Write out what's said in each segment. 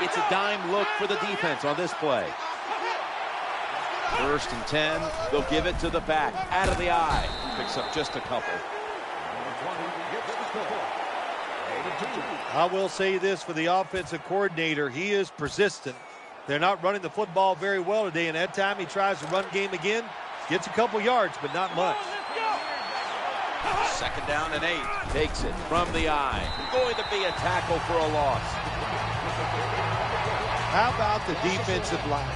It's a dime look for the defense on this play. 1st and 10. They'll give it to the back. Out of the eye. Picks up just a couple. I will say this for the offensive coordinator. He is persistent. They're not running the football very well today, and that time he tries to run game again. Gets a couple yards, but not much. 2nd down and 8. Takes it from the eye. Going to be a tackle for a loss. How about the defensive line?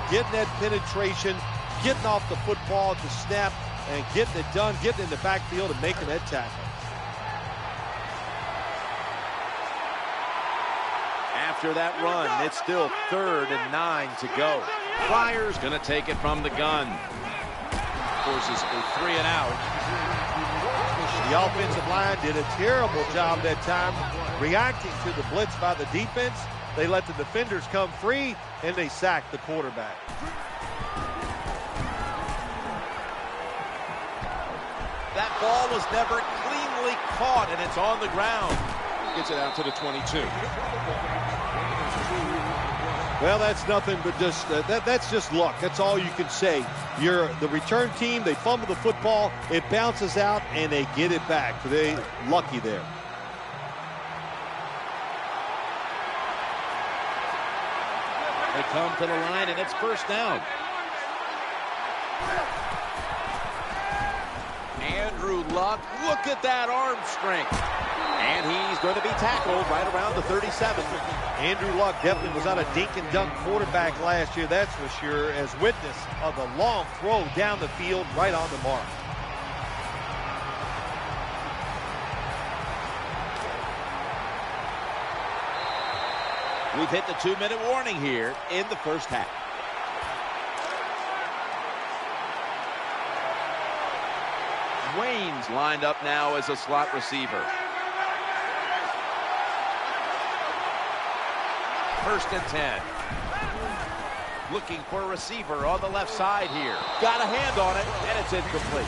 Getting that penetration, getting off the football at the snap, and getting it done, getting in the backfield and making that tackle. After that run, it's still 3rd and 9 to go. Flyers going to take it from the gun. Forces a 3 and out. The offensive line did a terrible job that time reacting to the blitz by the defense. They let the defenders come free, and they sacked the quarterback. That ball was never cleanly caught, and it's on the ground. Gets it out to the 22. Well, that's nothing but just that's just luck. That's all you can say. You're the return team. They fumble the football. It bounces out, and they get it back. They lucky there. They come to the line, and it's 1st down. Andrew Luck, look at that arm strength. And he's going to be tackled right around the 37. Andrew Luck definitely was not a dink-and-dunk quarterback last year, that's for sure, as witness of a long throw down the field right on the mark. We've hit the 2-minute warning here in the 1st half. Wayne's lined up now as a slot receiver. 1st and 10. Looking for a receiver on the left side here. Got a hand on it, and it's incomplete.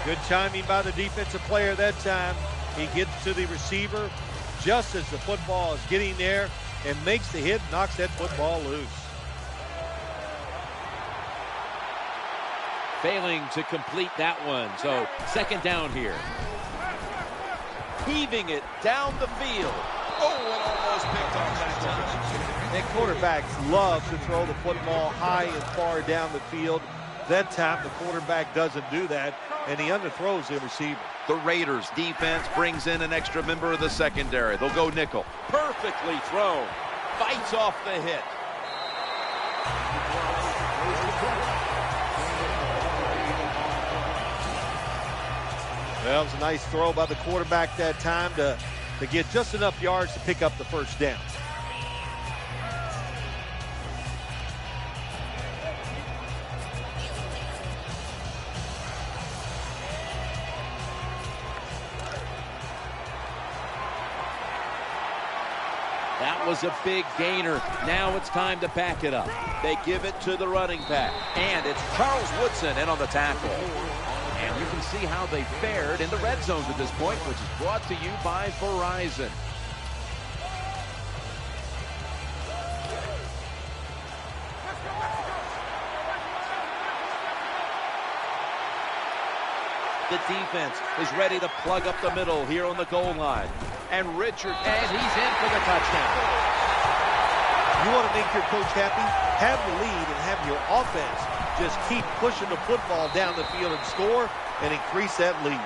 Good timing by the defensive player that time. He gets to the receiver just as the football is getting there and makes the hit, knocks that football loose. Failing to complete that one, so 2nd down here. Heaving it down the field. Oh, it almost picked off that time. And quarterbacks love to throw the football high and far down the field. That time the quarterback doesn't do that, and he underthrows the receiver. The Raiders defense brings in an extra member of the secondary. They'll go nickel. Perfectly thrown. Fights off the hit. Well, it was a nice throw by the quarterback that time to get just enough yards to pick up the 1st down. That was a big gainer. Now it's time to back it up. They give it to the running back. And it's Charles Woodson in on the tackle. And you can see how they fared in the red zone to this point, which is brought to you by Verizon. The defense is ready to plug up the middle here on the goal line. And Richard, and he's in for the touchdown. You want to make your coach happy? Have the lead and have your offense just keep pushing the football down the field and score and increase that lead.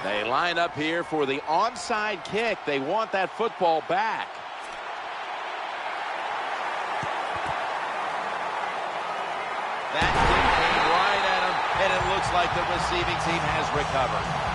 They line up here for the onside kick. They want that football back. That kick came right at him, and it looks like the receiving team has recovered.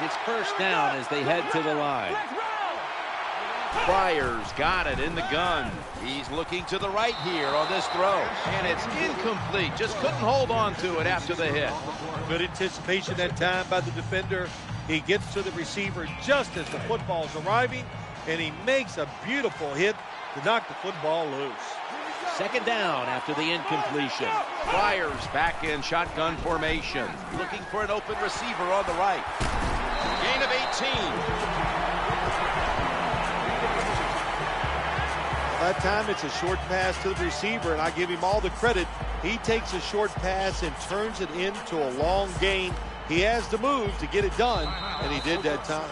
It's first down as they head to the line. Pryor's got it in the gun. He's looking to the right here on this throw. And it's incomplete. Just couldn't hold on to it after the hit. Good anticipation that time by the defender. He gets to the receiver just as the football's arriving, and he makes a beautiful hit to knock the football loose. Second down after the incompletion. Pryor's back in shotgun formation. Looking for an open receiver on the right. Gain of 18. That time it's a short pass to the receiver, and I give him all the credit. He takes a short pass and turns it into a long gain. He has the move to get it done, and he did that time.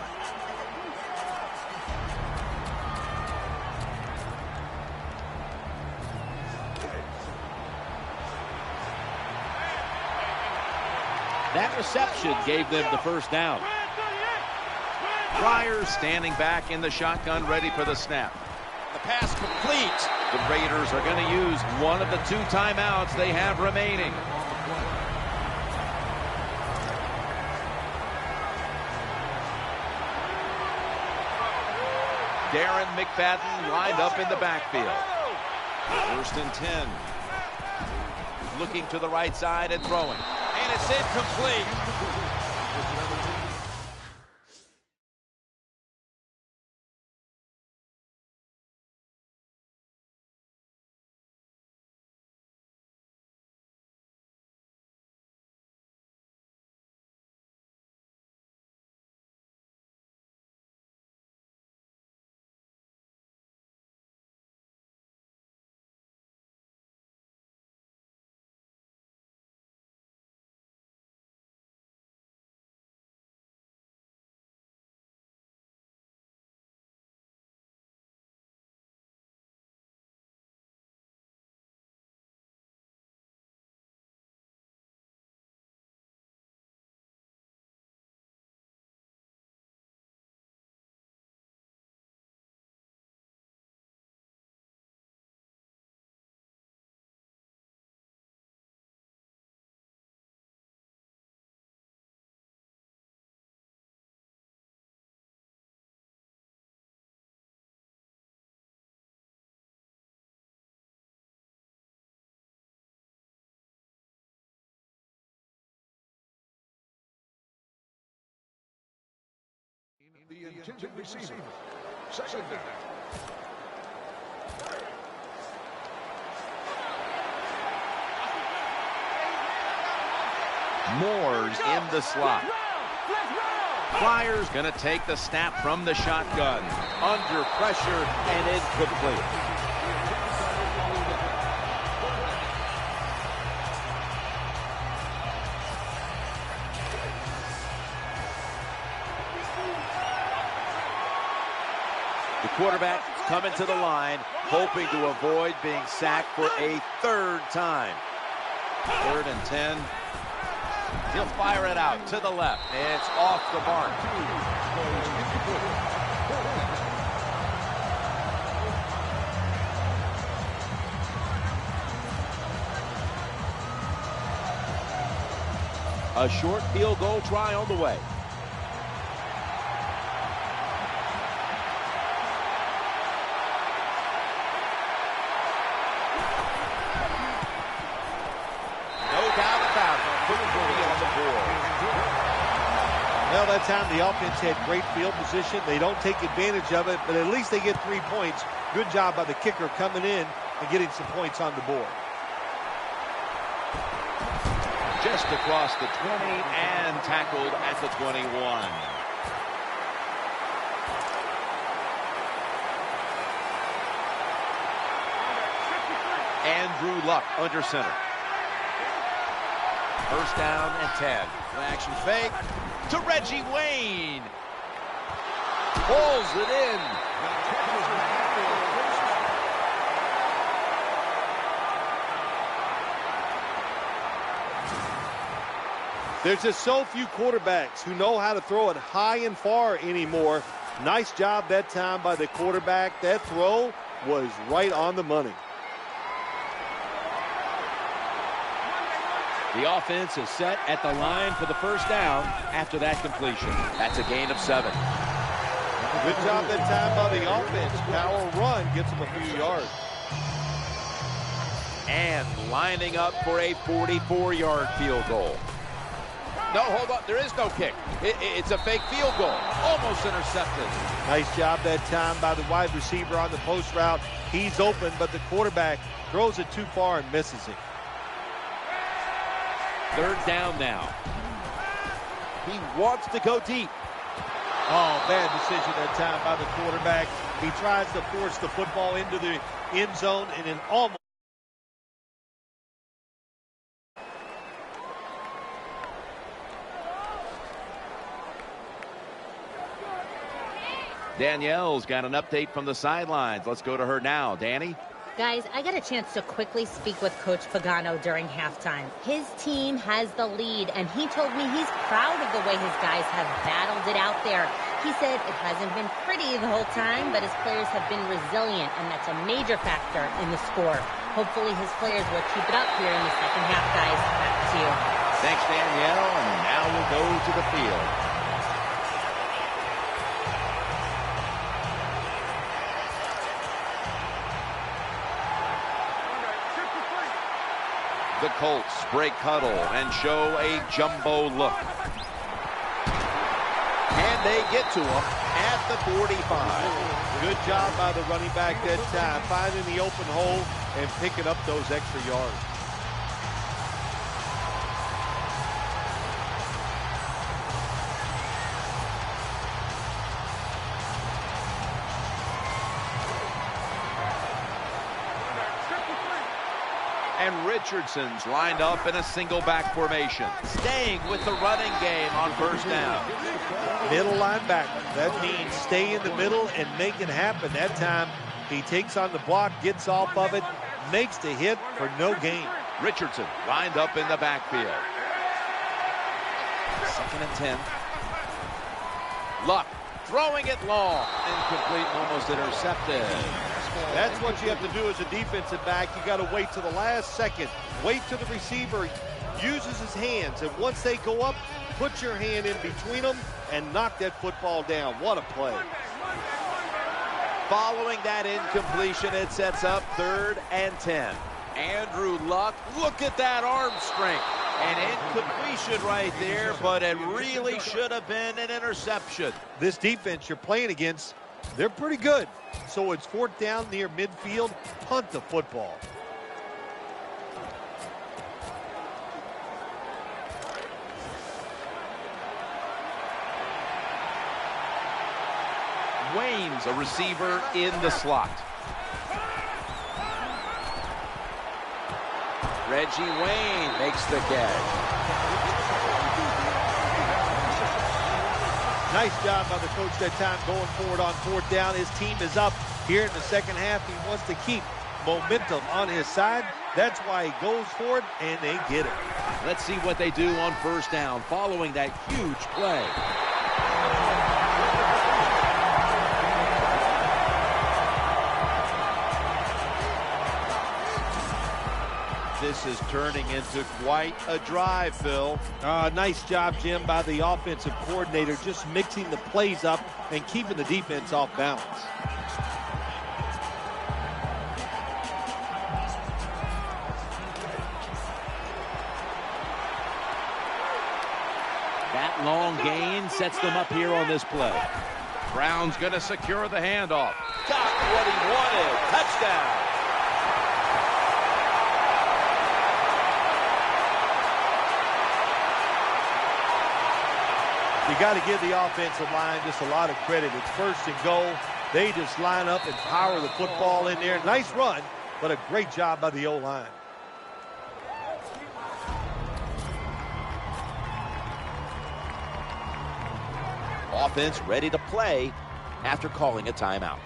That reception gave them the first down. Pryor standing back in the shotgun, ready for the snap. The pass complete. The Raiders are going to use one of the 2 timeouts they have remaining. Darren McFadden lined up in the backfield. First and 10. Looking to the right side and throwing. And it's incomplete. The intended receiver. Second down. Moore's in the slot. Pryor's going to take the snap from the shotgun. Under pressure and incomplete. The quarterback coming to the line, hoping to avoid being sacked for a 3rd time. 3rd and 10. He'll fire it out to the left. It's off the mark. A short field goal try on the way. Well, that time the offense had great field position. They don't take advantage of it, but at least they get 3 points. Good job by the kicker coming in and getting some points on the board. Just across the 20 and tackled at the 21. Andrew Luck under center. First down and 10. Action fake to Reggie Wayne. Pulls it in. There's just so few quarterbacks who know how to throw it high and far anymore. Nice job that time by the quarterback. That throw was right on the money. The offense is set at the line for the first down after that completion. That's a gain of 7. Good job that time by the offense. Power run gets them a few yards. And lining up for a 44-yard field goal. No, hold on. There is no kick. It's a fake field goal. Almost intercepted. Nice job that time by the wide receiver on the post route. He's open, but the quarterback throws it too far and misses it. 3rd down now. He wants to go deep. Oh, bad decision that time by the quarterback. He tries to force the football into the end zone and then almost. Danielle's got an update from the sidelines. Let's go to her now. Danny? Guys, I got a chance to quickly speak with Coach Pagano during halftime. His team has the lead, and he told me he's proud of the way his guys have battled it out there. He said it hasn't been pretty the whole time, but his players have been resilient, and that's a major factor in the score. Hopefully his players will keep it up here in the second half, guys. Back to you. Thanks, Danielle, and now we'll go to the field. The Colts break huddle and show a jumbo look. And they get to him at the 45. Good job by the running back that time, finding the open hole and picking up those extra yards. And Richardson's lined up in a single back formation, staying with the running game on 1st down. Middle linebacker. That means stay in the middle and make it happen. That time he takes on the block, gets off of it, makes the hit for no gain. Richardson lined up in the backfield. 2nd and 10. Luck throwing it long. Incomplete, almost intercepted. That's what you have to do as a defensive back. You got to wait to the last second. Wait till the receiver uses his hands. And once they go up, put your hand in between them and knock that football down. What a play. Following that incompletion, it sets up 3rd and 10. Andrew Luck, look at that arm strength. An incompletion right there, but it really should have been an interception. This defense you're playing against, they're pretty good. So it's 4th down near midfield. Punt the football. Wayne's a receiver in the slot. Reggie Wayne makes the catch. Nice job by the coach that time going forward on 4th down. His team is up here in the second half. He wants to keep momentum on his side. That's why he goes for it, and they get it. Let's see what they do on 1st down following that huge play. This is turning into quite a drive, Phil. Nice job, Jim, by the offensive coordinator, just mixing the plays up and keeping the defense off balance. That long gain sets them up here on this play. Brown's going to secure the handoff. Got what he wanted. Touchdown. You got to give the offensive line just a lot of credit. It's 1st and goal. They just line up and power the football in there. Nice run, but a great job by the O-line. Offense ready to play after calling a timeout.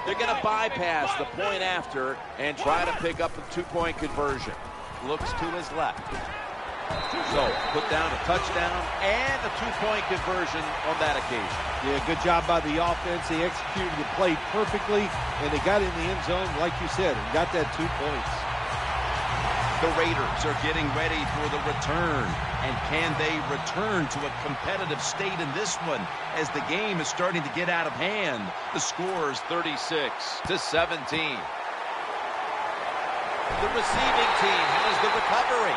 They're going to bypass the point after and try to pick up a 2-point conversion. Looks to his left. So, put down a touchdown and a 2-point conversion on that occasion. Yeah, good job by the offense. They executed the play perfectly, and they got in the end zone, like you said, and got that 2 points. The Raiders are getting ready for the return. And can they return to a competitive state in this one as the game is starting to get out of hand? The score is 36-17. The receiving team has the recovery.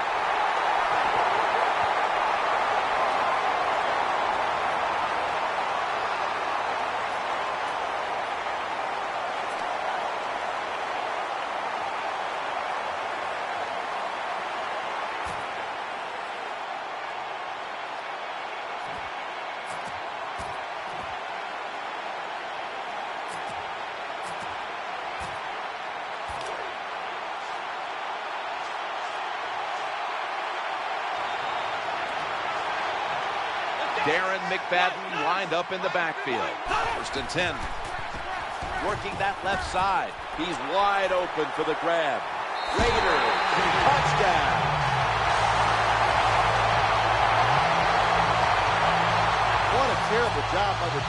Darren McFadden lined up in the backfield. 1st and 10. Working that left side. He's wide open for the grab. Raiders, touchdown. What a terrible job by the...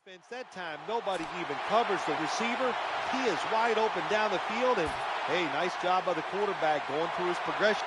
Defense that time, nobody even covers the receiver. He is wide open down the field, and hey, nice job by the quarterback going through his progression.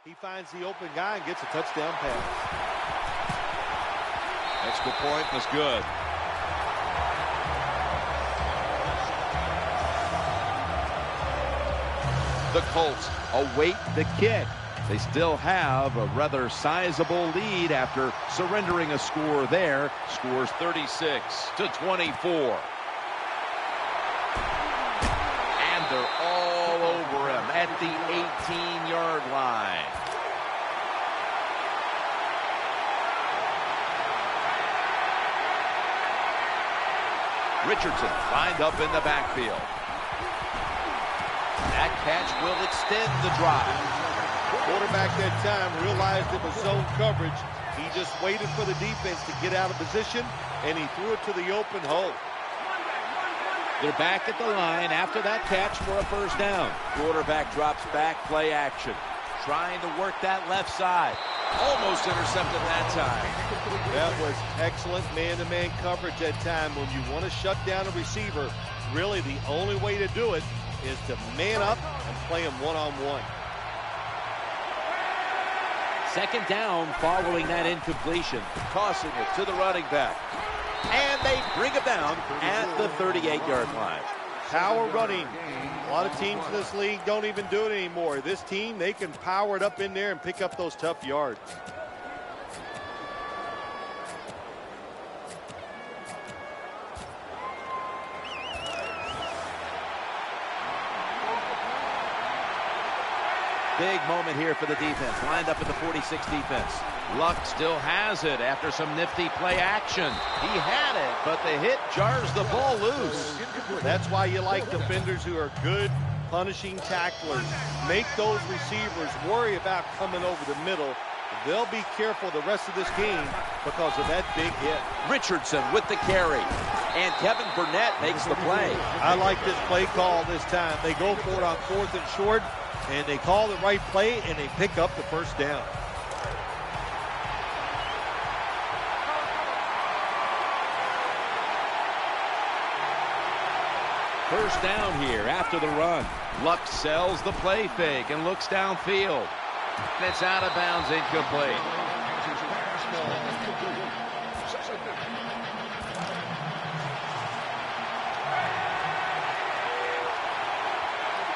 He finds the open guy and gets a touchdown pass. Extra point was good. The Colts await the kick. They still have a rather sizable lead after surrendering a score there. Scores 36-24. And they're all over him at the 18-yard line. Richardson lined up in the backfield. That catch will extend the drive. Quarterback that time realized it was zone coverage. He just waited for the defense to get out of position, and he threw it to the open hole. They're back at the line after that catch for a first down. Quarterback drops back, play action. Trying to work that left side. Almost intercepted that time. That was excellent man-to-man coverage that time. When you want to shut down a receiver, really the only way to do it is to man up and play him one-on-one. Second down following that incompletion. Tossing it to the running back. And they bring him down at the 38-yard line. Power running. A lot of teams in this league don't even do it anymore. This team, they can power it up in there and pick up those tough yards. Big moment here for the defense. Lined up in the 46 defense. Luck still has it after some nifty play action. He had it, but the hit jars the ball loose. That's why you like defenders who are good punishing tacklers. Make those receivers worry about coming over the middle. They'll be careful the rest of this game because of that big hit. Richardson with the carry. And Kevin Burnett makes the play. I like this play call this time. They go for it on 4th and short, and they call the right play, and they pick up the first down. First down here after the run. Luck sells the play fake and looks downfield. It's out of bounds, incomplete.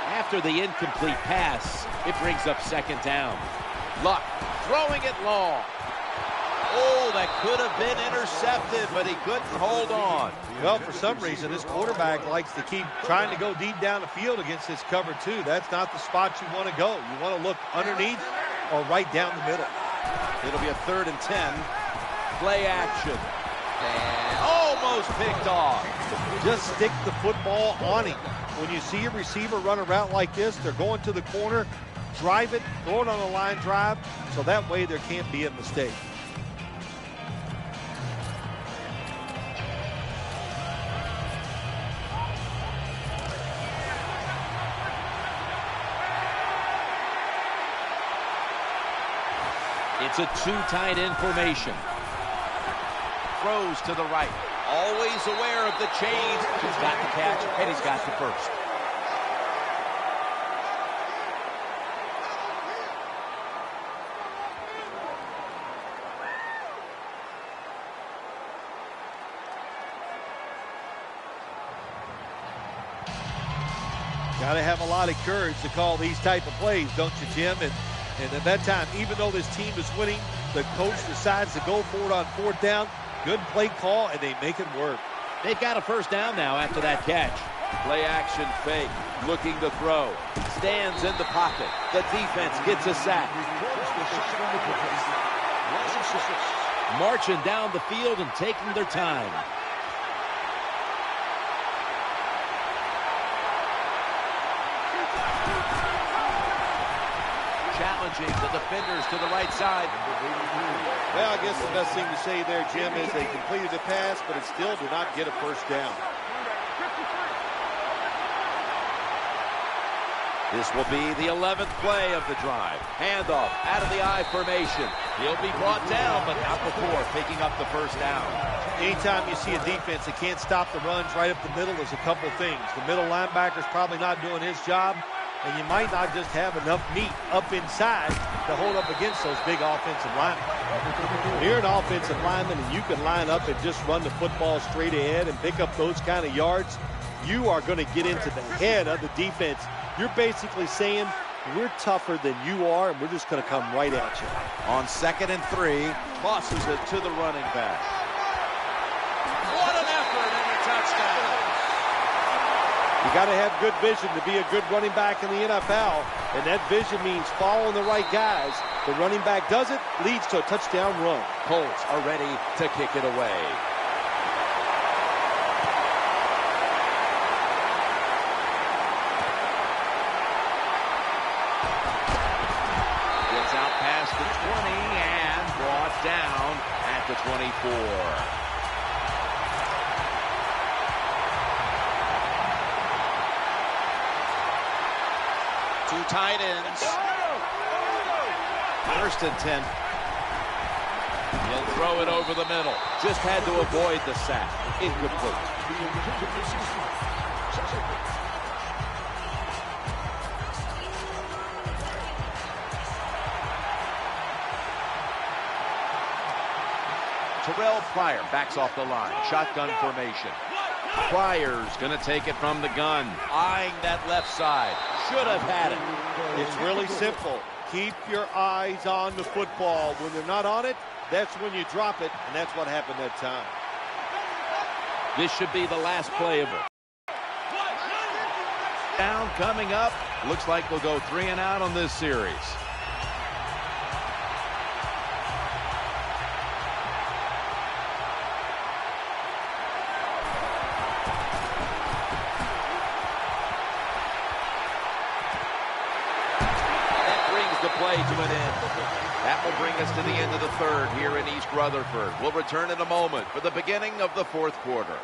After the incomplete pass, it brings up second down. Luck throwing it long. Oh, that could have been intercepted, but he couldn't hold on. Well, for some reason, this quarterback likes to keep trying to go deep down the field against this cover two. That's not the spot you want to go. You want to look underneath or right down the middle. It'll be a 3rd and 10. Play action. And almost picked off. Just stick the football on him. When you see a receiver run a route like this, they're going to the corner, drive it, throw it on a line drive, so that way there can't be a mistake. It's a two-tight end formation. Throws to the right. Always aware of the change. He's got the catch, and he's got the first. Got to have a lot of courage to call these type of plays, don't you, Jim? And at that time, even though this team is winning, the coach decides to go for it on 4th down. Good play call, and they make it work. They've got a first down now after that catch. Play action fake, looking to throw. Stands in the pocket. The defense gets a sack. Marching down the field and taking their time. Challenging the defenders to the right side. Well, I guess the best thing to say there, Jim, is they completed the pass, but it still did not get a first down. This will be the 11th play of the drive. Handoff out of the I formation. He'll be brought down, but not before picking up the first down. Anytime you see a defense that can't stop the runs right up the middle, there's a couple things. The middle linebacker's probably not doing his job, and you might not just have enough meat up inside to hold up against those big offensive linemen. When you're an offensive lineman and you can line up and just run the football straight ahead and pick up those kind of yards, you are going to get into the head of the defense. You're basically saying, we're tougher than you are, and we're just going to come right at you. On 2nd and 3, tosses it to the running back. What an effort and a touchdown. You got to have good vision to be a good running back in the NFL, and that vision means following the right guys. The running back does it, leads to a touchdown run. Colts are ready to kick it away. Gets out past the 20 and brought down at the 24. Two tight ends. 1st and 10. He'll throw it over the middle. Just had to avoid the sack. Incomplete. Terrell Pryor backs off the line. Shotgun formation. Pryor's going to take it from the gun. Eyeing that left side. Should have had it. It's really simple. Keep your eyes on the football. When they're not on it, that's when you drop it, and that's what happened that time. This should be the last play of it. Down coming up. Looks like we'll go 3 and out on this series. Play to an end. That will bring us to the end of the 3rd here in East Rutherford. We'll return in a moment for the beginning of the 4th quarter.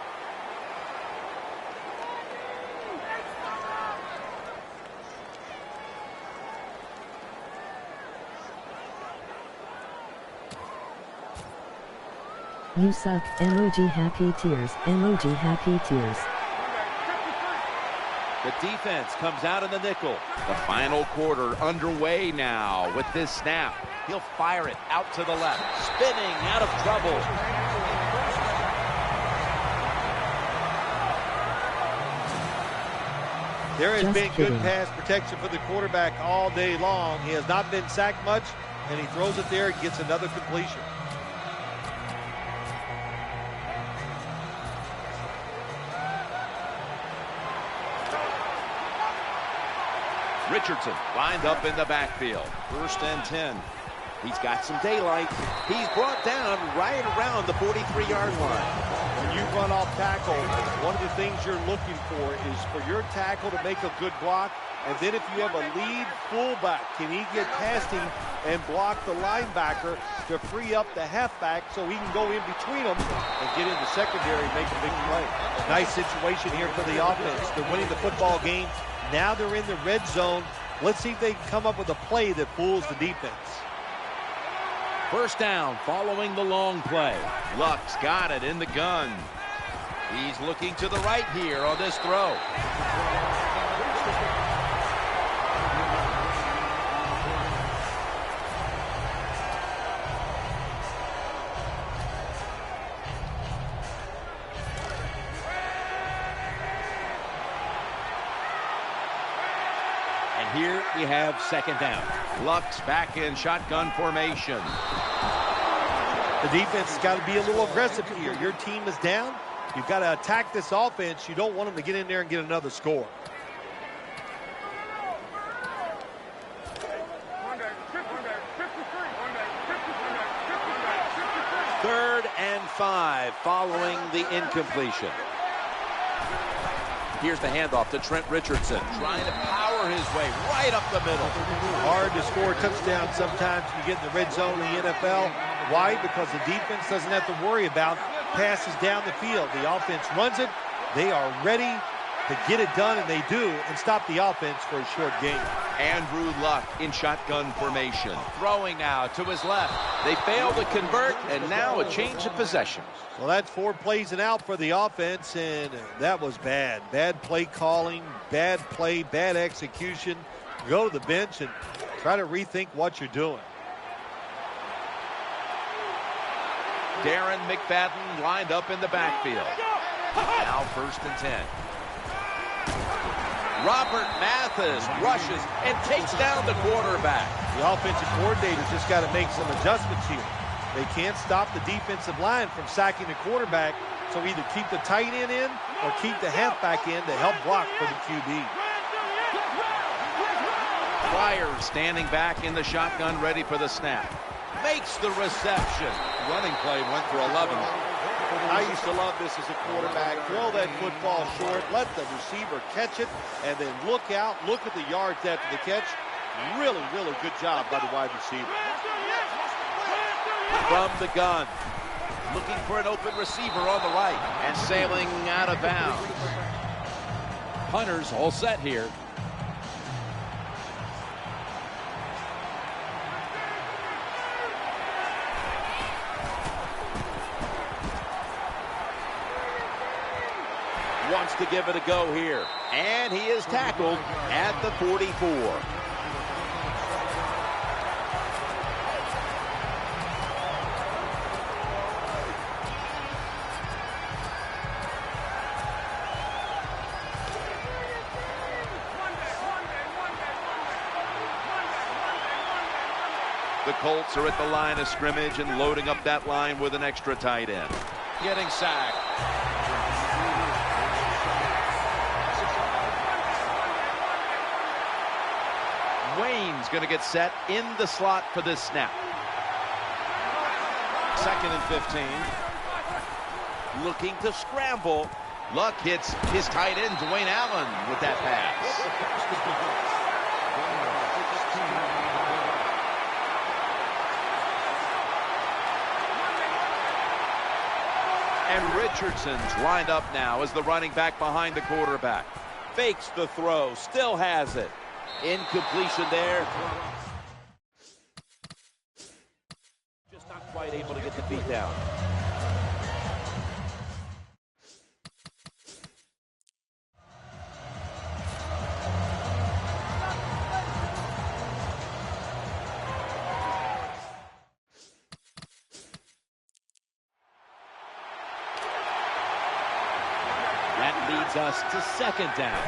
You suck. Emoji happy tears. Emoji happy tears. The defense comes out in the nickel. The final quarter underway now with this snap. He'll fire it out to the left. Spinning out of trouble. There has been good pass protection for the quarterback all day long. He has not been sacked much, and he throws it there and gets another completion. Richardson lined up in the backfield. 1st and 10. He's got some daylight. He's brought down right around the 43-yard line. When you run off tackle, one of the things you're looking for is for your tackle to make a good block. And then if you have a lead fullback, can he get past him and block the linebacker to free up the halfback so he can go in between them and get in the secondary and make a big play. Nice situation here for the offense. They're winning the football game. Now they're in the red zone. Let's see if they can come up with a play that fools the defense. 1st down following the long play. Luck's got it in the gun. He's looking to the right here on this throw. Here we have 2nd down. Luck's back in shotgun formation. The defense has got to be a little aggressive here. Your team is down. You've got to attack this offense. You don't want them to get in there and get another score. Third and 5 following the incompletion. Here's the handoff to Trent Richardson. Trying to power his way right up the middle. Hard to score a touchdown sometimes when you get in the red zone in the NFL. Why? Because the defense doesn't have to worry about passes down the field. The offense runs it. They are ready to get it done, and they do, and stop the offense for a short gain. Andrew Luck in shotgun formation. Throwing now to his left. They fail to convert, and now a change of possession. Well, that's 4 plays and out for the offense, and that was bad. Bad play calling, bad play, bad execution. Go to the bench and try to rethink what you're doing. Darren McFadden lined up in the backfield. Now 1st and 10. Robert Mathis rushes and takes down the quarterback. The offensive coordinator just got to make some adjustments here. They can't stop the defensive line from sacking the quarterback, so either keep the tight end in or keep the halfback in to help block for the QB. Pryor standing back in the shotgun, ready for the snap. Makes the reception. Running play went for 11. I used to love this as a quarterback. Throw that football short, let the receiver catch it, and then look out, look at the yards after the catch. Really, really good job by the wide receiver. From the gun. Looking for an open receiver on the right. And sailing out of bounds. Punters all set here. Wants to give it a go here. And he is tackled at the 44. The Colts are at the line of scrimmage and loading up that line with an extra tight end. Getting sacked. Wayne's going to get set in the slot for this snap. 2nd and 15. Looking to scramble. Luck hits his tight end, Dwayne Allen, with that pass. And Richardson's lined up now as the running back behind the quarterback. Fakes the throw, still has it. Incompletion there. Just not quite able to get the feet down. That leads us to 2nd down.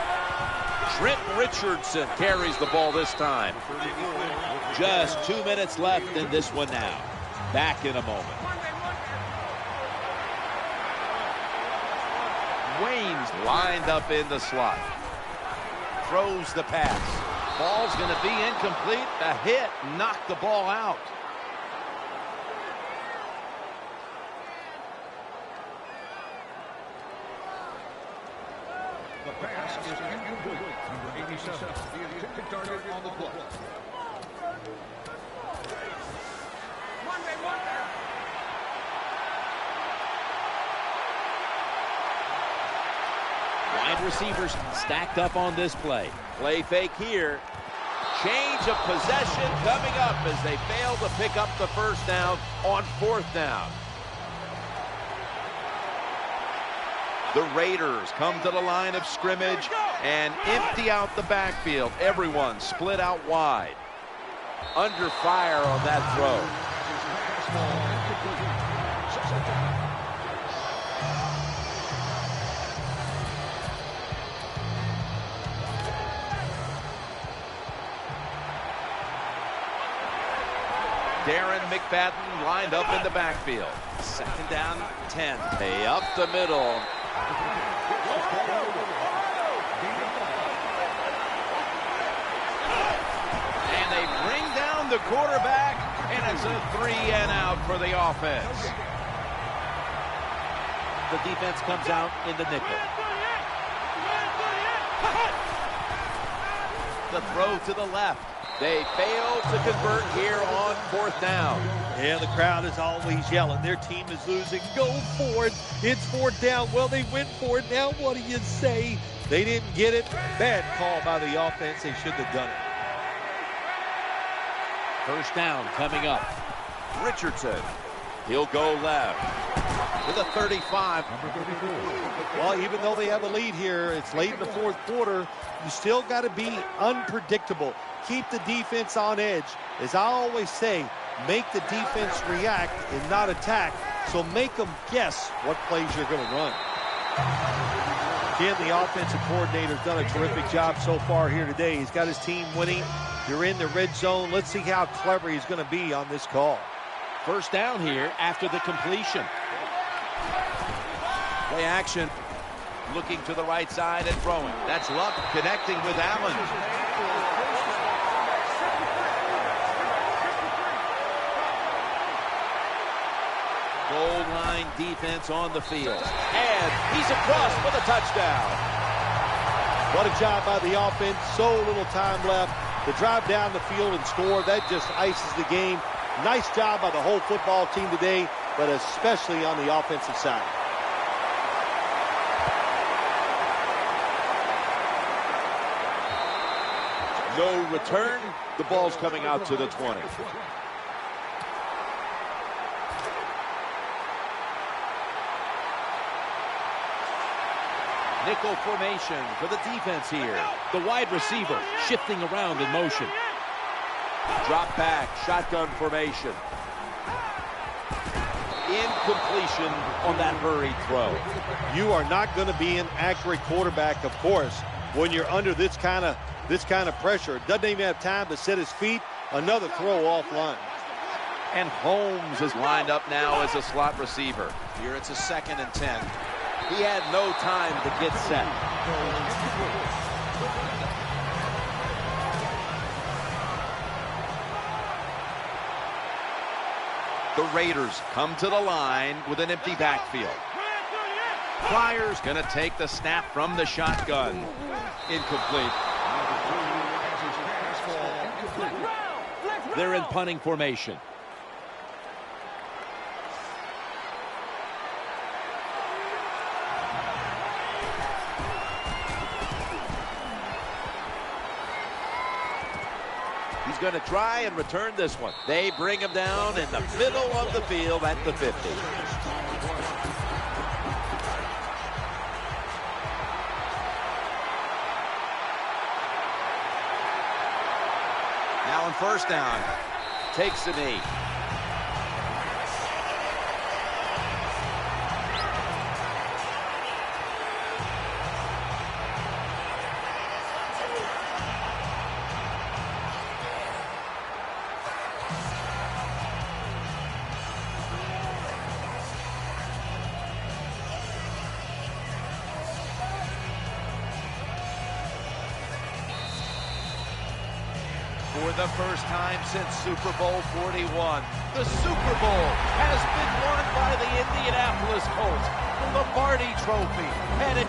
Trent Richardson carries the ball this time. Just 2 minutes left in this one now. Back in a moment. Wayne's lined up in the slot. Throws the pass. Ball's going to be incomplete. A hit knocked the ball out. The pass is incomplete. Number 87, the intended target on the play. Wide receivers stacked up on this play. Play fake here. Change of possession coming up as they fail to pick up the first down on 4th down. The Raiders come to the line of scrimmage and empty out the backfield. Everyone split out wide. Under fire on that throw. Darren McFadden lined up in the backfield. 2nd down, 10. Hey, up the middle. And they bring down the quarterback, and it's a 3-and-out for the offense. The defense comes out in the nickel. The throw to the left. They fail to convert here on 4th down. Yeah, the crowd is always yelling. Their team is losing. Go for it. It's 4th down. Well, they went for it. Now what do you say? They didn't get it. Bad call by the offense. They shouldn't have done it. 1st down coming up. Richardson. He'll go left with a 35. Well, even though they have a lead here, it's late in the 4th quarter. You still got to be unpredictable. Keep the defense on edge. As I always say, make the defense react and not attack. So make them guess what plays you're going to run. Again, the offensive coordinator's done a terrific job so far here today. He's got his team winning. You're in the red zone. Let's see how clever he's going to be on this call. 1st down here after the completion. Play action. Looking to the right side and throwing. That's Luck connecting with Allen. Goal line defense on the field. And he's across for the touchdown. What a job by the offense. So little time left to drive down the field and score. That just ices the game. Nice job by the whole football team today, but especially on the offensive side. No return. The ball's coming out to the 20. Nickel formation for the defense here. The wide receiver shifting around in motion. Drop back, shotgun formation. Incompletion on that hurried throw. You are not going to be an accurate quarterback, of course, when you're under this kind of pressure. Doesn't even have time to set his feet. Another throw offline. And Holmes is lined up now as a slot receiver. Here it's a 2nd and 10. He had no time to get set. The Raiders come to the line with an empty backfield. Flyers gonna take the snap from the shotgun. Incomplete. They're in punting formation. He's going to try and return this one. They bring him down in the middle of the field at the 50. Now on 1st down, takes the knee. For the first time since Super Bowl 41, the Super Bowl has been won by the Indianapolis Colts. The Lombardi Trophy. And it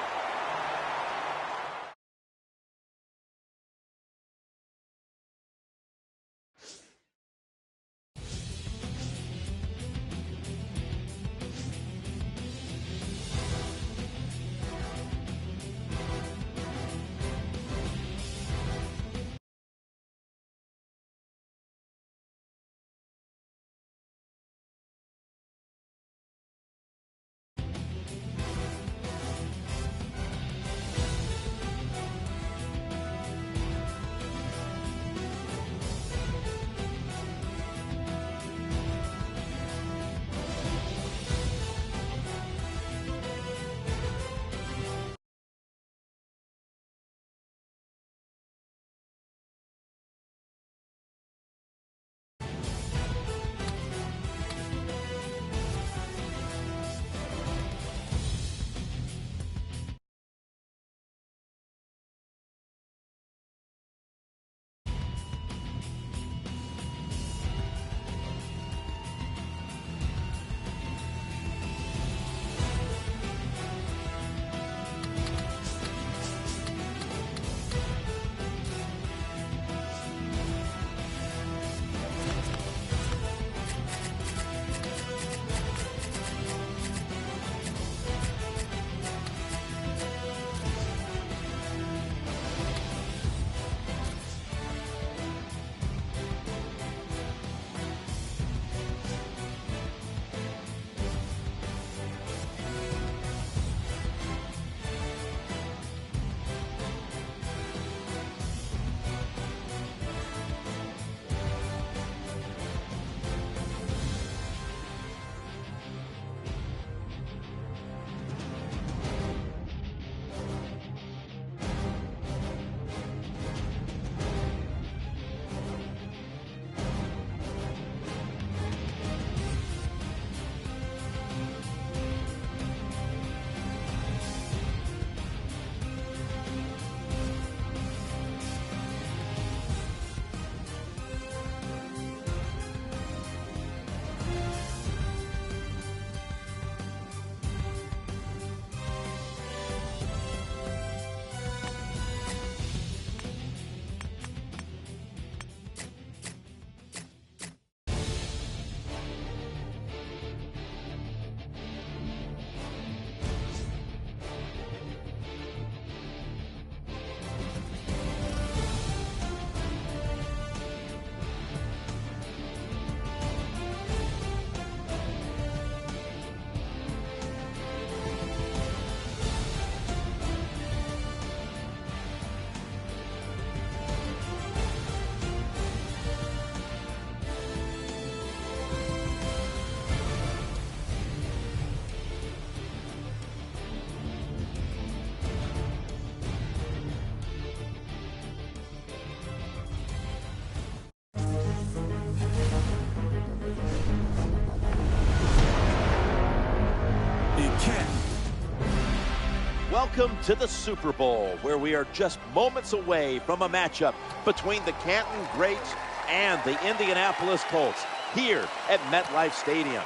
Welcome to the Super Bowl, where we are just moments away from a matchup between the Canton Greats and the Indianapolis Colts here at MetLife Stadium.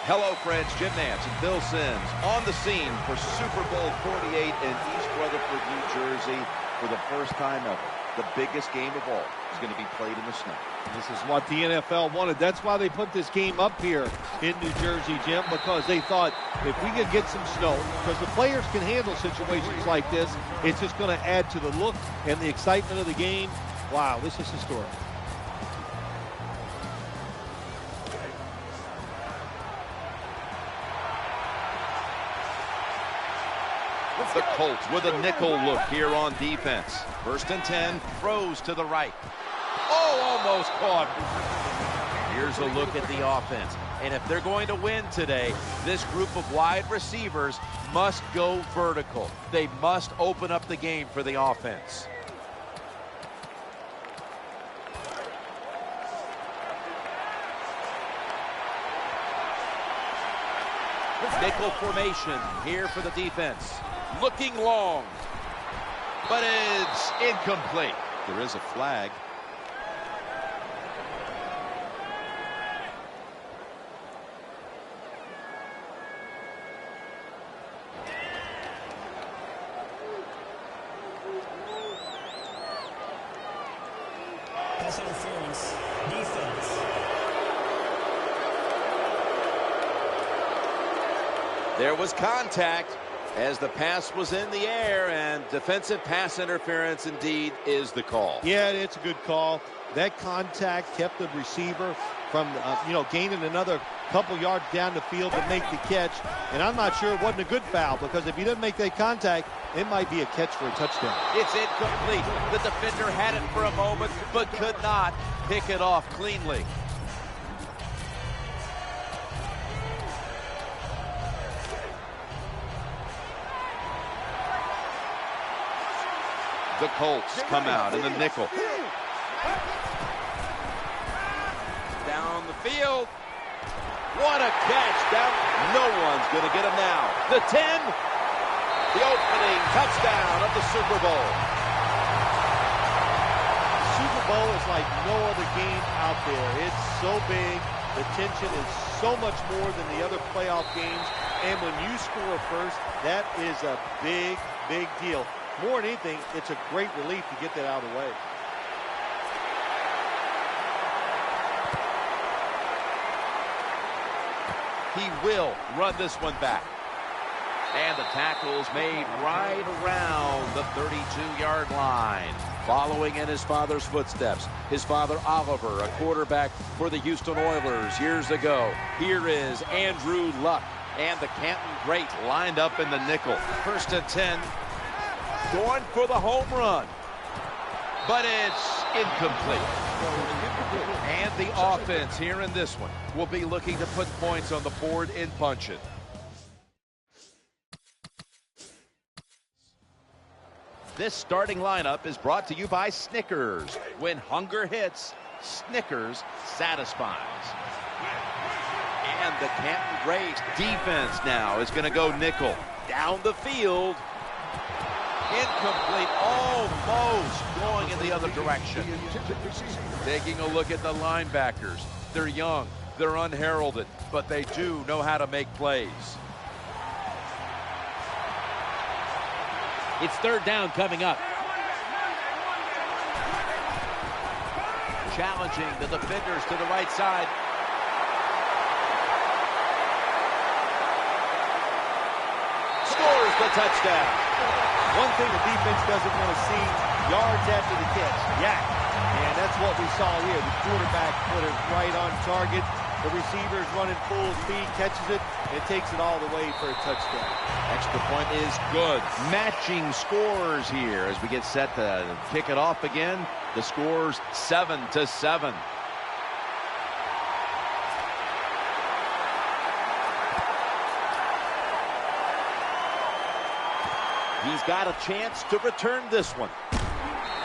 Hello, friends. Jim Nance and Bill Sims on the scene for Super Bowl 48 in East Rutherford, New Jersey for the first time ever. The biggest game of all is going to be played in the snow. This is what the NFL wanted. That's why they put this game up here in New Jersey, Jim, because they thought if we could get some snow, because the players can handle situations like this, it's just going to add to the look and the excitement of the game. Wow, this is historic. The Colts with a nickel look here on defense. 1st and 10, throws to the right. Oh, almost caught. Here's a look at the offense. And if they're going to win today, this group of wide receivers must go vertical. They must open up the game for the offense. Nickel formation here for the defense. Looking long, but it's incomplete. There is a flag. Pass interference, defense. There was contact as the pass was in the air, and defensive pass interference indeed is the call. Yeah, it's a good call. That contact kept the receiver from, gaining another couple yards down the field to make the catch. And I'm not sure it wasn't a good foul, because if he doesn't make that contact, it might be a catch for a touchdown. It's incomplete. The defender had it for a moment, but could not pick it off cleanly. The Colts come out in the nickel. Down the field. What a catch. Down. No one's going to get him now. The 10. The opening touchdown of the Super Bowl. Super Bowl is like no other game out there. It's so big. The tension is so much more than the other playoff games. And when you score first, that is a big, big deal. More than anything, it's a great relief to get that out of the way. He will run this one back. And the tackle's made right around the 32-yard line. Following in his father's footsteps, his father Oliver, a quarterback for the Houston Oilers years ago. Here is Andrew Luck and the Canton Great lined up in the nickel. 1st and 10. Going for the home run, but it's incomplete. And the offense here in this one will be looking to put points on the board in punch-it. This starting lineup is brought to you by Snickers. When hunger hits, Snickers satisfies. And the Canton Great defense now is going to go nickel. Down the field. Incomplete, almost going in the other direction. Taking a look at the linebackers. They're young, they're unheralded, but they do know how to make plays. It's 3rd down coming up. Challenging the defenders to the right side. Scores the touchdown. One thing the defense doesn't want to see, yards after the catch. Yak. And that's what we saw here. The quarterback put it right on target. The receiver's running full speed, catches it, and takes it all the way for a touchdown. Extra point is good. Matching scores here as we get set to kick it off again. The score's 7-7. He's got a chance to return this one.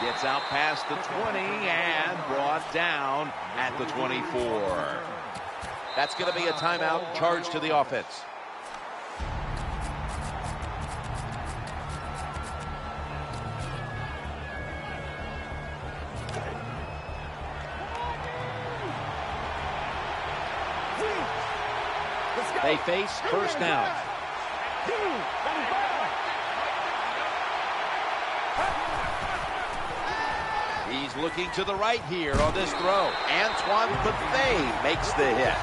Gets out past the 20 and brought down at the 24. That's going to be a timeout charged to the offense. They face first down. He's looking to the right here on this throw. Antoine Bethea makes the hit.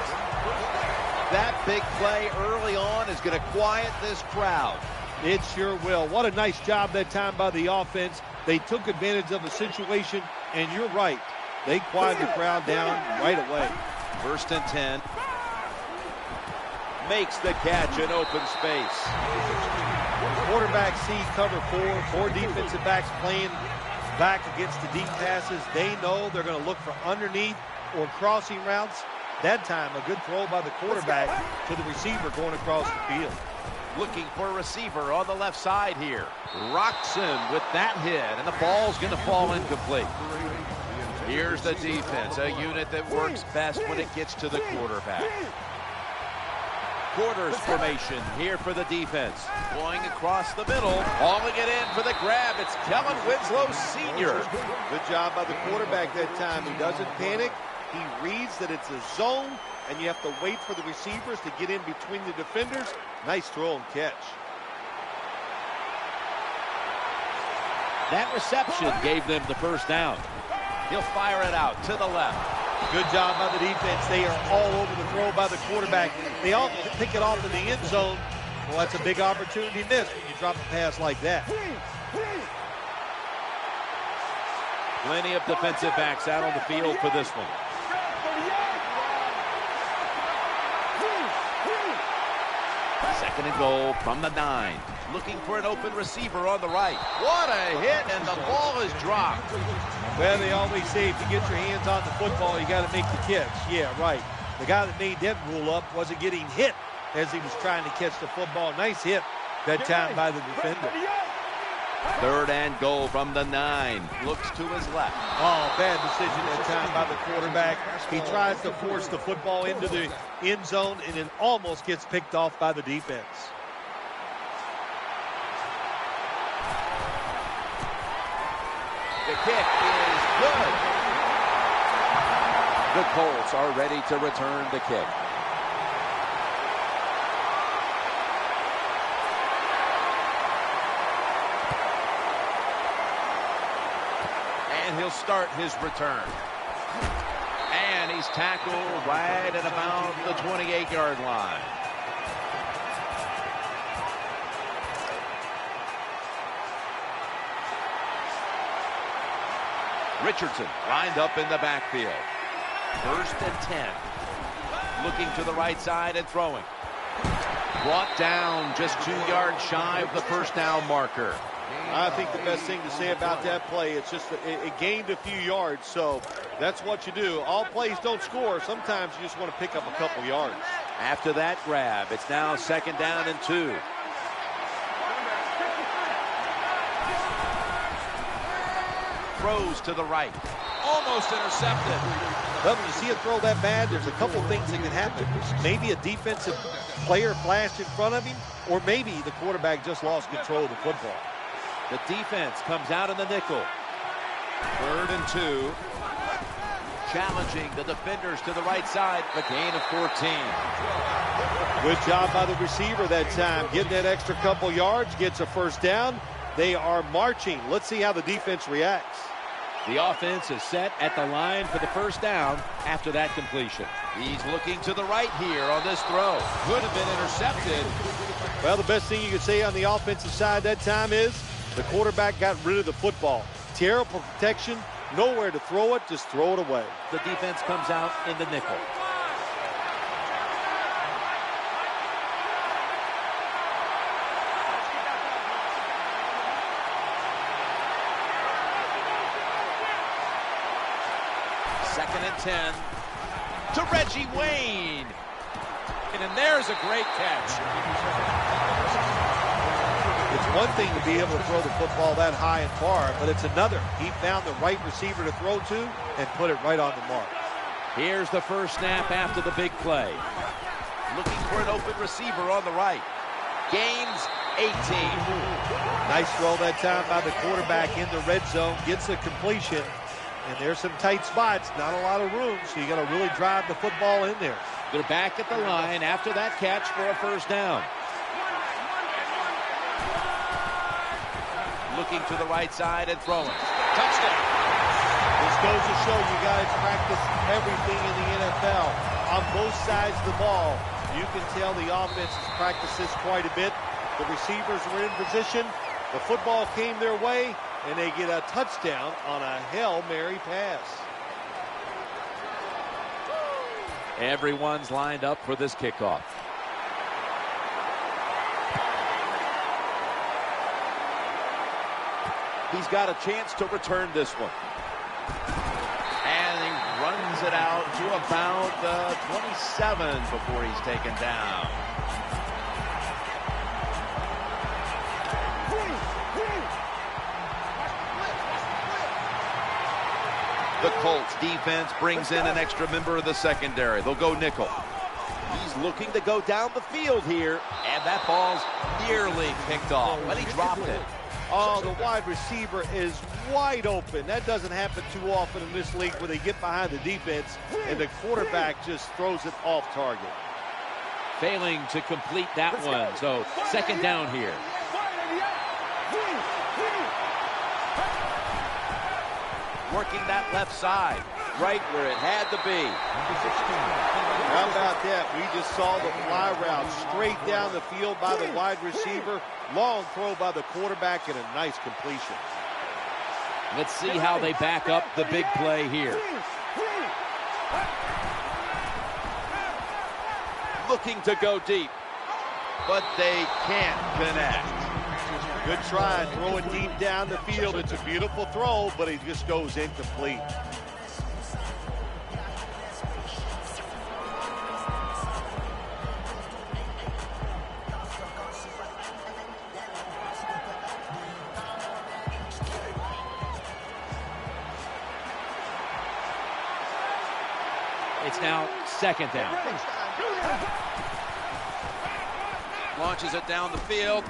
That big play early on is going to quiet this crowd. It sure will. What a nice job that time by the offense. They took advantage of the situation, and you're right. They quieted the crowd down right away. 1st and 10. Makes the catch in open space. Quarterback sees cover 4 defensive backs playing back against the deep passes. They know they're going to look for underneath or crossing routes. That time, a good throw by the quarterback to the receiver going across the field. Looking for a receiver on the left side here. Roxon with that hit, and the ball's going to fall incomplete. Here's the defense, a unit that works best when it gets to the quarterback. Quarters formation here for the defense. Going across the middle, hauling it in for the grab. It's Kellen Winslow Sr. Good job by the quarterback that time. He doesn't panic. He reads that it's a zone, and you have to wait for the receivers to get in between the defenders. Nice throw and catch. That reception gave them the first down. He'll fire it out to the left. Good job by the defense. They are all over the throw by the quarterback. They all pick it off in the end zone. Well, that's a big opportunity missed when you drop a pass like that. Plenty of defensive backs out on the field for this one. Second and goal from the 9. Looking for an open receiver on the right. What a hit, and the ball is dropped. Well, they always say if you get your hands on the football, you got to make the catch. Yeah, right. The guy that made that rule up wasn't getting hit as he was trying to catch the football. Nice hit that time by the defender. 3rd and goal from the 9. Looks to his left. Oh, bad decision that time by the quarterback. He tries to force the football into the end zone, and it almost gets picked off by the defense. The kick is good. The Colts are ready to return the kick. And he'll start his return. And he's tackled right at about the 28-yard line. Richardson lined up in the backfield. 1st and 10. Looking to the right side and throwing. Brought down just 2 yards shy of the first down marker. I think the best thing to say about that play, it's just it gained a few yards, so that's what you do. All plays don't score. Sometimes you just want to pick up a couple yards. After that grab, it's now 2nd down and 2. Throws to the right. Almost intercepted. Well, when you see a throw that bad, there's a couple things that can happen. Maybe a defensive player flashed in front of him, or maybe the quarterback just lost control of the football. The defense comes out in the nickel. 3rd and 2. Challenging the defenders to the right side. A gain of 14. Good job by the receiver that time. Getting that extra couple yards, gets a first down. They are marching. Let's see how the defense reacts. The offense is set at the line for the first down after that completion. He's looking to the right here on this throw. Could have been intercepted. Well, the best thing you could say on the offensive side that time is the quarterback got rid of the football. Terrible protection, nowhere to throw it, just throw it away. The defense comes out in the nickel. Second and 10 to Reggie Wayne. And there's a great catch. It's one thing to be able to throw the football that high and far, but it's another. He found the right receiver to throw to and put it right on the mark. Here's the first snap after the big play. Looking for an open receiver on the right. Gains 18. Nice throw that time by the quarterback in the red zone. Gets a completion. And there's some tight spots, not a lot of room, so you got to really drive the football in there. They're back at the line after that catch for a first down. Looking to the right side and throwing. Touchdown. This goes to show you guys practice everything in the NFL. On both sides of the ball, you can tell the offense has practiced this quite a bit. The receivers were in position. The football came their way, and they get a touchdown on a Hail Mary pass. Everyone's lined up for this kickoff. He's got a chance to return this one. And he runs it out to about 27 before he's taken down. The Colts defense brings in an extra member of the secondary. They'll go nickel. He's looking to go down the field here, and that ball's nearly picked off, but he dropped it. Oh, the wide receiver is wide open. That doesn't happen too often in this league where they get behind the defense and the quarterback just throws it off target. Failing to complete that one, so second down here. Working that left side, right where it had to be. How about that? We just saw the fly route straight down the field by the wide receiver. Long throw by the quarterback and a nice completion. Let's see how they back up the big play here. Looking to go deep, but they can't connect. Good try, throw it deep down the field. It's a beautiful throw, but it just goes incomplete. It's now second down. Launches it down the field.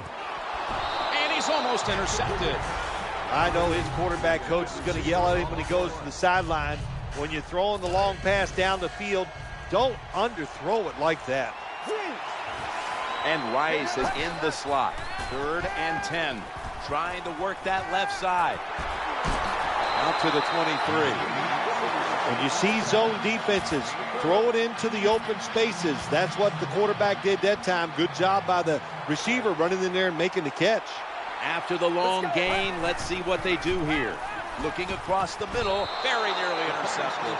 And he's almost intercepted. I know his quarterback coach is going to yell at him when he goes to the sideline. When you're throwing the long pass down the field, don't underthrow it like that. And Rice is in the slot. 3rd and 10. Trying to work that left side. Out to the 23. When you see zone defenses, throw it into the open spaces. That's what the quarterback did that time. Good job by the receiver running in there and making the catch. After the long gain, let's see what they do here. Looking across the middle, very nearly intercepted.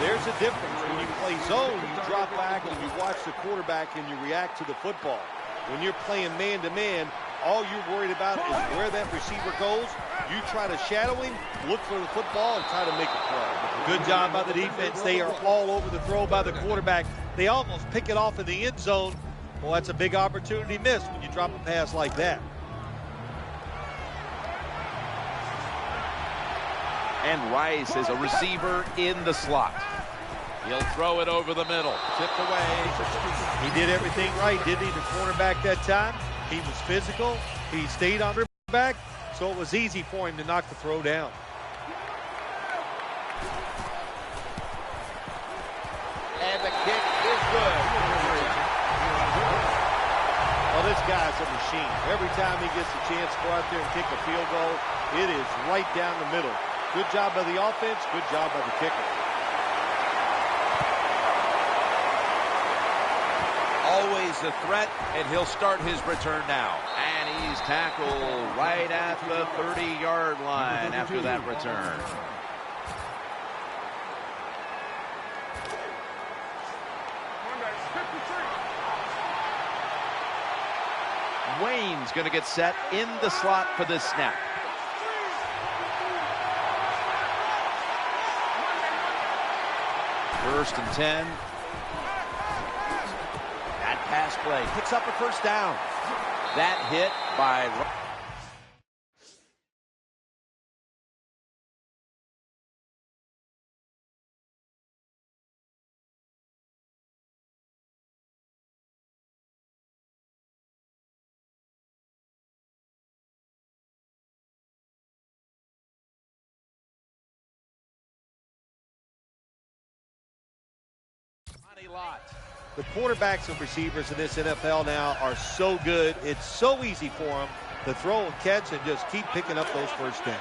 There's a difference. When you play zone, you drop back and you watch the quarterback and you react to the football. When you're playing man-to-man, all you're worried about is where that receiver goes. You try to shadow him, look for the football, and try to make a play. Good job by the defense. They are all over the throw by the quarterback. They almost pick it off in the end zone. Well, that's a big opportunity missed when you drop a pass like that. And Rice is a receiver in the slot. He'll throw it over the middle. Tipped away. He did everything right, didn't he, the cornerback that time? He was physical. He stayed on the back, so it was easy for him to knock the throw down. And the kick is good. Well, this guy's a machine. Every time he gets a chance to go out there and kick a field goal, it is right down the middle. Good job by the offense, good job by the kicker. Always a threat, and he'll start his return now. And he's tackled right at the 30-yard line after that return. Wayne's going to get set in the slot for this snap. First and 10. That pass play picks up a first down. That hit by... Lott The quarterbacks and receivers in this NFL now are so good. It's so easy for them to throw and catch and just keep picking up those first downs.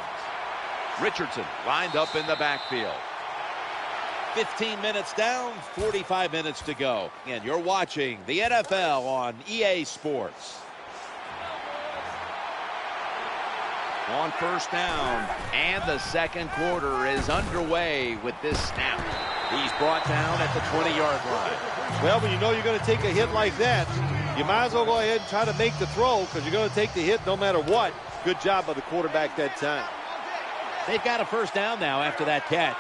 Richardson lined up in the backfield. 15 minutes down, 45 minutes to go. And you're watching the NFL on EA Sports. On first down, and the second quarter is underway with this snap. He's brought down at the 20-yard line. Well, when you know you're going to take a hit like that, you might as well go ahead and try to make the throw because you're going to take the hit no matter what. Good job by the quarterback that time. They've got a first down now after that catch.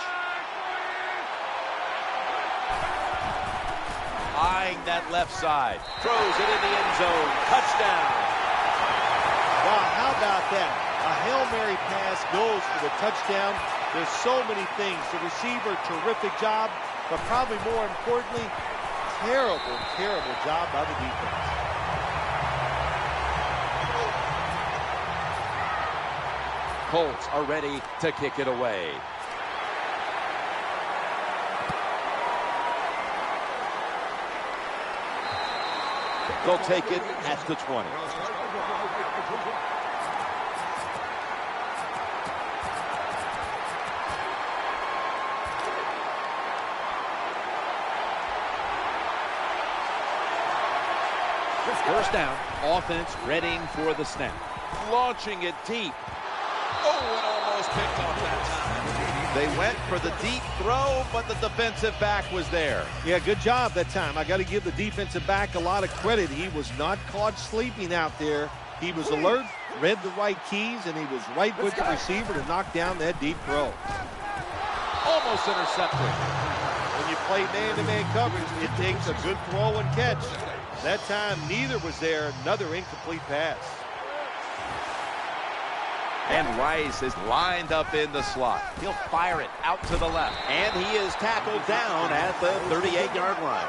Eyeing that left side. Throws it in the end zone. Touchdown. Wow, how about that? A Hail Mary pass goes for the touchdown. There's so many things. The receiver, terrific job, but probably more importantly, terrible, terrible job by the defense. Colts are ready to kick it away. They'll take it at the 20. First down, offense readying for the snap. Launching it deep. Oh, it almost picked off that time. They went for the deep throw, but the defensive back was there. Yeah, good job that time. I got to give the defensive back a lot of credit. He was not caught sleeping out there. He was alert, read the right keys, and he was right with the receiver to knock down that deep throw. Almost intercepted. When you play man-to-man coverage, it takes a good throw and catch. That time, neither was there. Another incomplete pass. And Rice is lined up in the slot. He'll fire it out to the left. And he is tackled down at the 38-yard line.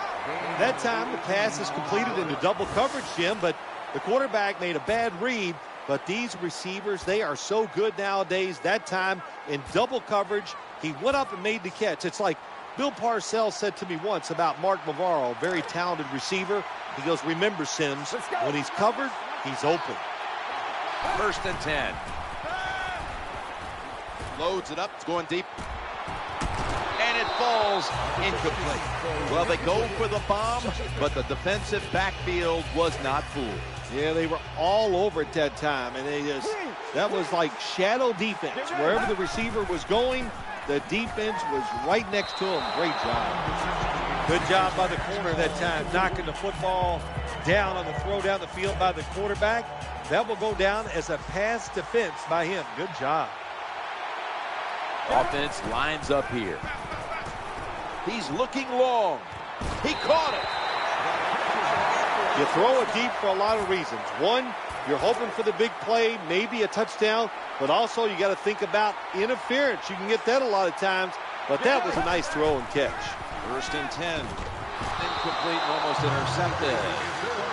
That time, the pass is completed into double coverage, Jim, but the quarterback made a bad read. But these receivers, they are so good nowadays. That time, in double coverage, he went up and made the catch. It's like Bill Parcells said to me once about Mark Bavaro, a very talented receiver. He goes, remember, Sims, when he's covered, he's open. First and 10. Loads it up. It's going deep. And it falls incomplete. Well, they go for the bomb, but the defensive backfield was not fooled. Yeah, they were all over at that time, and that was like shadow defense. Wherever the receiver was going, the defense was right next to him. Great job. Good job by the corner that time, knocking the football down on the throw down the field by the quarterback. That will go down as a pass defense by him. Good job. Offense lines up here. He's looking long. He caught it. You throw it deep for a lot of reasons. One, you're hoping for the big play, maybe a touchdown, but also you got to think about interference. You can get that a lot of times, but that was a nice throw and catch. First and 10. Incomplete and almost intercepted.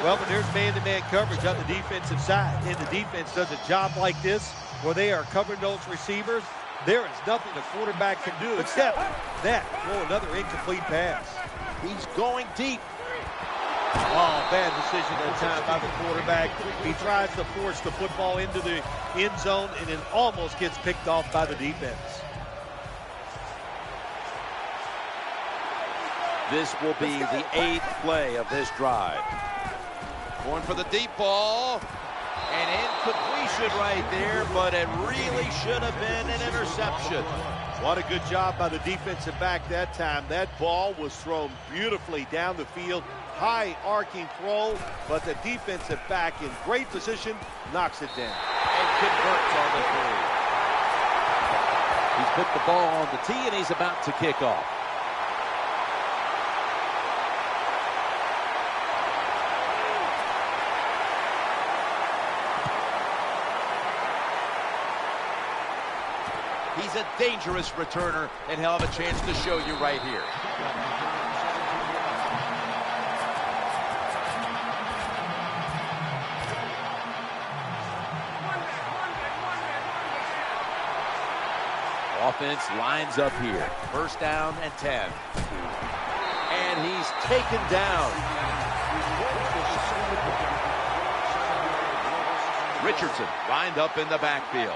Well, but there's man-to-man coverage on the defensive side, and the defense does a job like this where they are covering those receivers. There is nothing the quarterback can do except that. Oh, another incomplete pass. He's going deep. Oh, bad decision that time by the quarterback. He tries to force the football into the end zone, and it almost gets picked off by the defense. This will be the 8th play of this drive. Going for the deep ball. An incompletion right there, but it really should have been an interception. What a good job by the defensive back that time. That ball was thrown beautifully down the field. High arcing throw, but the defensive back in great position knocks it down. And converts on the 3. He's put the ball on the tee, and he's about to kick off. He's a dangerous returner, and he'll have a chance to show you right here. Offense lines up here. First down and 10. And And he's taken down. Richardson lined up in the backfield.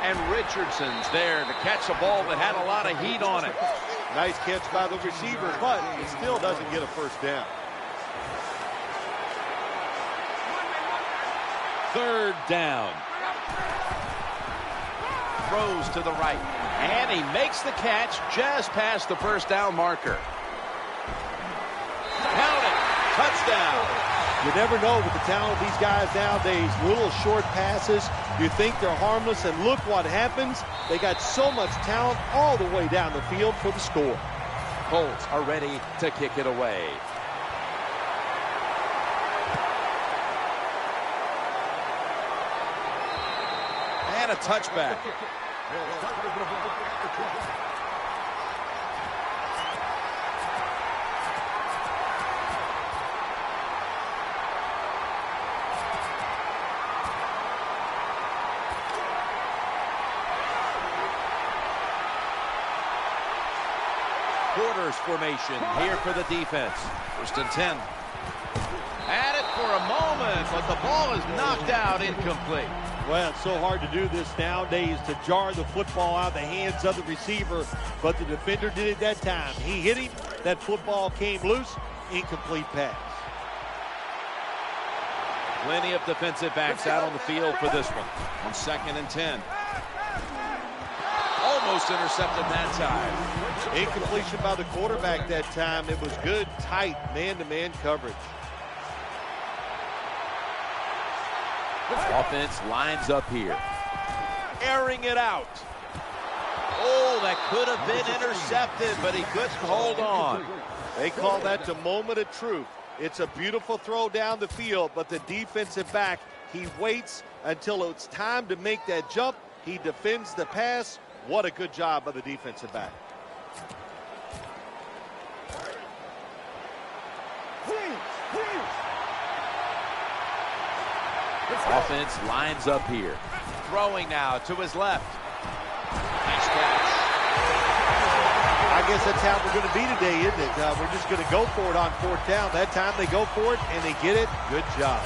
And Richardson's there to catch a ball that had a lot of heat on it. Nice catch by the receiver, but it still doesn't get a first down. Third down. Throws to the right. And he makes the catch just past the first down marker. Count it. Touchdown. You never know with the talent of these guys nowadays. Little short passes. You think they're harmless, and look what happens. They got so much talent all the way down the field for the score. Colts are ready to kick it away. And a touchback. Quarters formation here for the defense. First and 10. At it for a moment, but the ball is knocked out, incomplete. Well, it's so hard to do this nowadays, to jar the football out of the hands of the receiver, but the defender did it that time. He hit him, that football came loose, incomplete pass. Plenty of defensive backs out on the field for this one. On 2nd and 10. Almost intercepted that time. Incompletion by the quarterback that time. It was good, tight, man-to-man coverage. Offense lines up here. Airing it out. Oh, that could have been intercepted, but he couldn't hold on. They call that the moment of truth. It's a beautiful throw down the field, but the defensive back, he waits until it's time to make that jump. He defends the pass. What a good job by the defensive back. Offense lines up here. Throwing now to his left. Nice catch. I guess that's how we're going to be today, isn't it? We're just going to go for it on 4th down. That time they go for it, and they get it. Good job.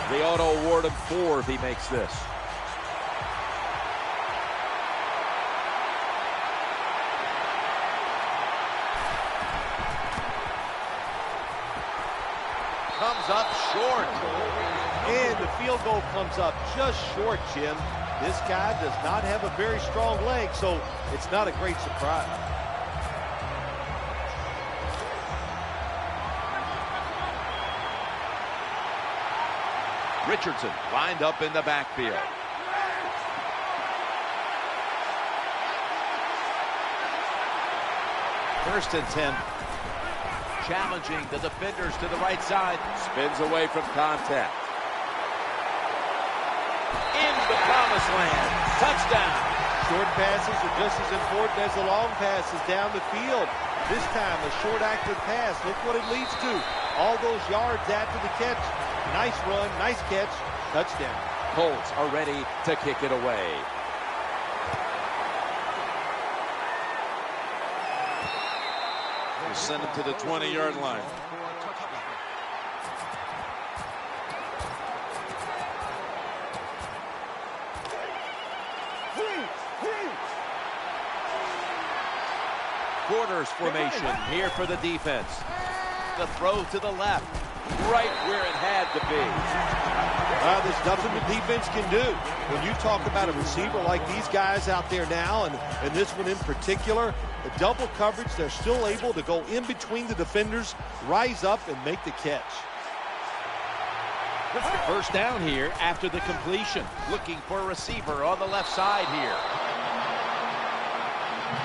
They ought to award him 4 if he makes this. Comes up short. And the field goal comes up just short, Jim. This guy does not have a very strong leg, so it's not a great surprise. Richardson lined up in the backfield. First and 10. Challenging the defenders to the right side. Spins away from contact. In the promised land. Touchdown. Short passes are just as important as the long passes down the field. This time, a short active pass. Look what it leads to. All those yards after the catch. Nice run, nice catch, touchdown. Colts are ready to kick it away. We'll send him to the 20-yard line. Quarters formation here for the defense. The throw to the left, right where it had to be. Well, there's nothing the defense can do. When you talk about a receiver like these guys out there now, and this one in particular, the double coverage, they're still able to go in between the defenders, rise up, and make the catch. First down here after the completion. Looking for a receiver on the left side here.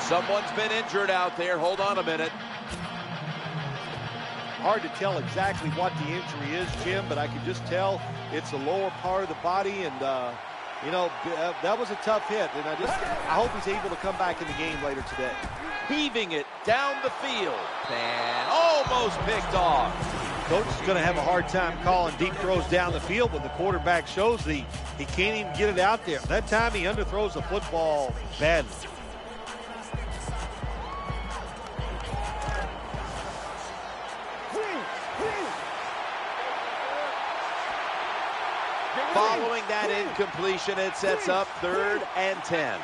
Someone's been injured out there. Hold on a minute. Hard to tell exactly what the injury is, Jim, but I can just tell it's the lower part of the body, and that was a tough hit, and I hope he's able to come back in the game later today. Heaving it down the field, and almost picked off. Coach is going to have a hard time calling deep throws down the field when the quarterback shows he can't even get it out there. That time he underthrows the football badly. Following that incompletion, it sets up 3rd and 10.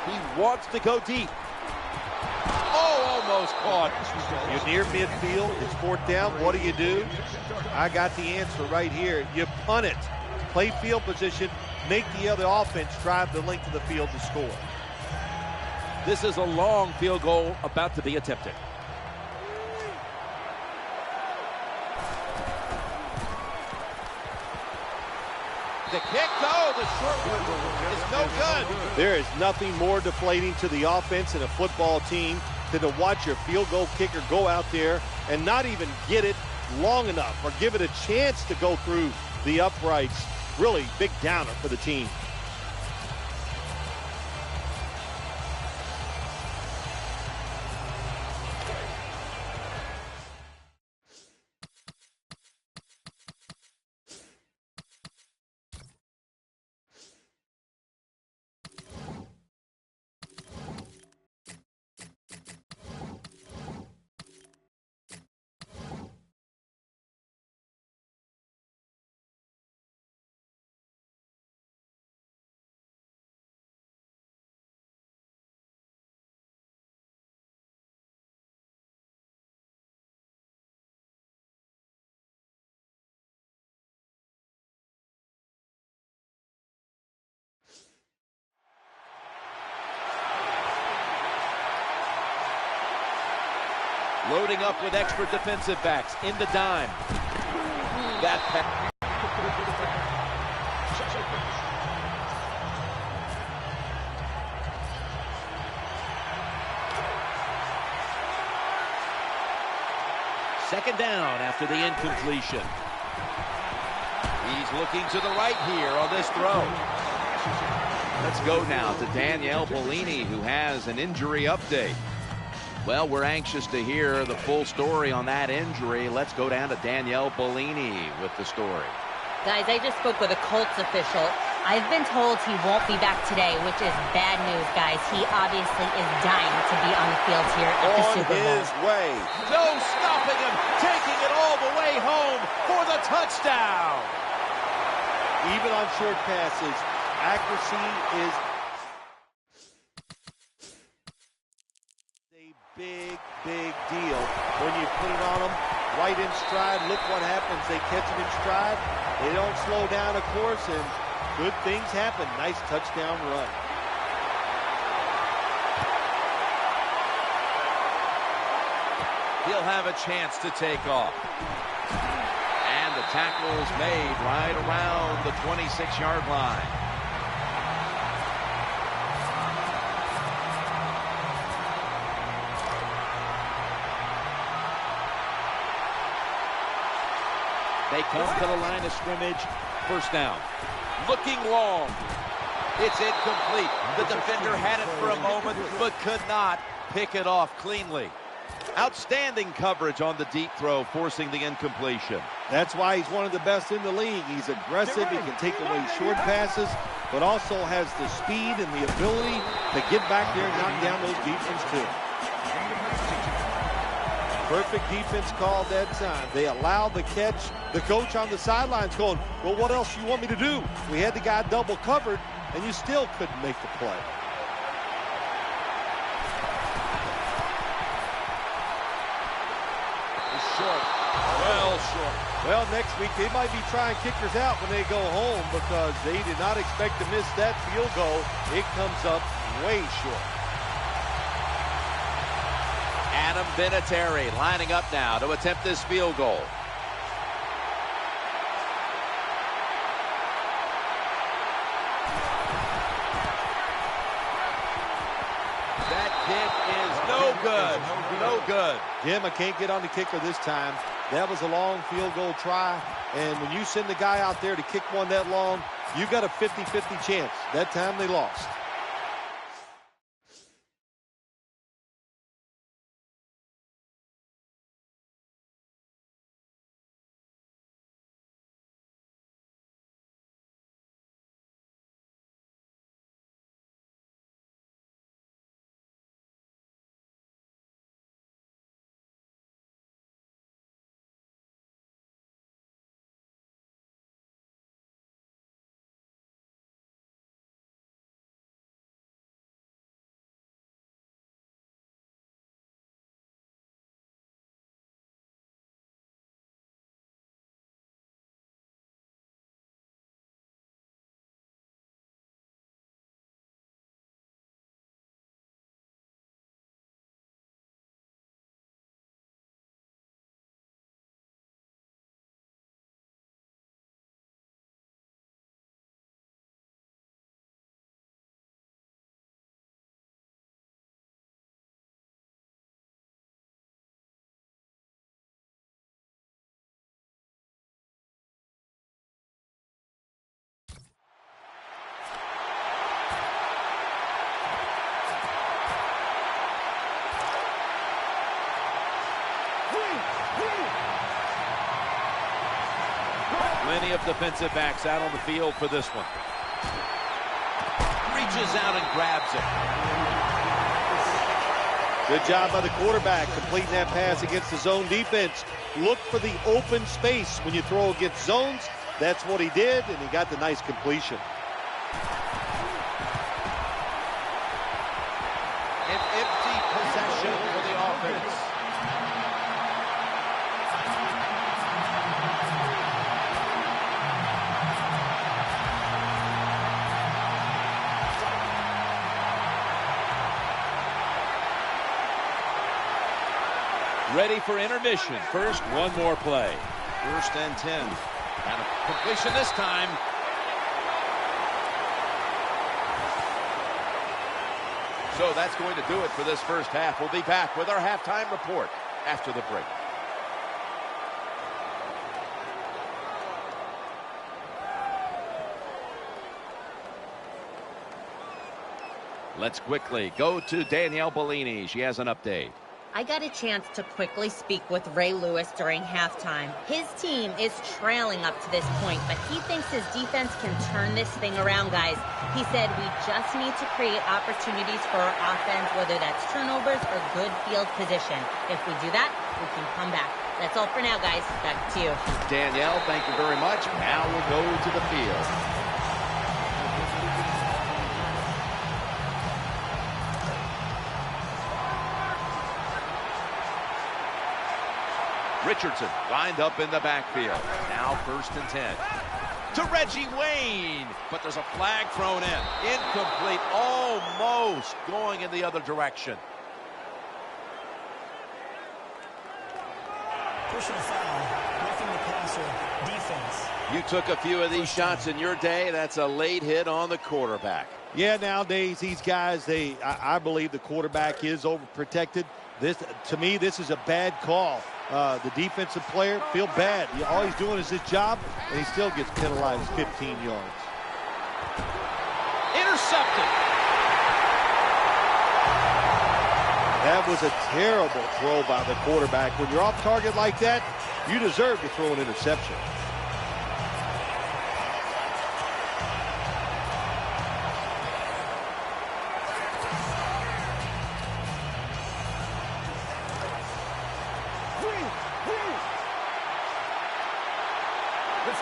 He wants to go deep. Oh, almost caught. You're near midfield. It's 4th down. What do? I got the answer right here. You punt it. Play field position. Make the other offense drive the length of the field to score. This is a long field goal about to be attempted. The kick, though, the short one is no good. There is nothing more deflating to the offense and a football team than to watch your field goal kicker go out there and not even get it long enough or give it a chance to go through the uprights. Really big downer for the team. Loading up with extra defensive backs in the dime. That pass. Second down after the incompletion. He's looking to the right here on this throw. Let's go now to Danielle Bellini, who has an injury update. Well, we're anxious to hear the full story on that injury. Let's go down to Danielle Bellini with the story. Guys, I just spoke with a Colts official. I've been told he won't be back today, which is bad news, guys. He obviously is dying to be on the field here at the Super Bowl. On his way. No stopping him, taking it all the way home for the touchdown. Even on short passes, accuracy is a big deal. When you put it on them right in stride, look what happens. They catch it in stride. They don't slow down, of course, and good things happen. Nice touchdown run. He'll have a chance to take off. And the tackle is made right around the 26-yard line. They come to the line of scrimmage. First down. Looking long. It's incomplete. The defender had it for a moment, but could not pick it off cleanly. Outstanding coverage on the deep throw, forcing the incompletion. That's why he's one of the best in the league. He's aggressive. He can take away short passes, but also has the speed and the ability to get back there and knock down those deep ones too. Perfect defense call that time. They allowed the catch. The coach on the sidelines going, well, what else you want me to do? We had the guy double covered, and you still couldn't make the play. Short. Well short. Well, next week they might be trying kickers out when they go home because they did not expect to miss that field goal. It comes up way short. Adam Vinatieri lining up now to attempt this field goal. That kick is no good. No good. Jim, I can't get on the kicker this time. That was a long field goal try. And when you send the guy out there to kick one that long, you got a 50-50 chance. That time they lost. Plenty of defensive backs out on the field for this one. Reaches out and grabs it. Good job by the quarterback completing that pass against the zone defense. Look for the open space when you throw against zones. That's what he did, and he got the nice completion. An empty possession for the offense. Ready for intermission. First, one more play. 1st and 10. And a completion this time. So that's going to do it for this first half. We'll be back with our halftime report after the break. Let's quickly go to Danielle Bellini. She has an update. I got a chance to quickly speak with Ray Lewis during halftime. His team is trailing up to this point, but he thinks his defense can turn this thing around, guys. He said we just need to create opportunities for our offense, whether that's turnovers or good field position. If we do that, we can come back. That's all for now, guys. Back to you. Danielle, thank you very much. Now we'll go to the field. Richardson lined up in the backfield. Now 1st and 10. To Reggie Wayne. But there's a flag thrown in. Incomplete. Almost going in the other direction. Personal foul. Roughing the passer. Defense. You took a few of these shots in your day. That's a late hit on the quarterback. Yeah, nowadays these guys, I believe the quarterback is overprotected. To me, this is a bad call. The defensive player feel bad. All he's doing is his job, and he still gets penalized 15 yards. Intercepted. That was a terrible throw by the quarterback. When you're off target like that, you deserve to throw an interception.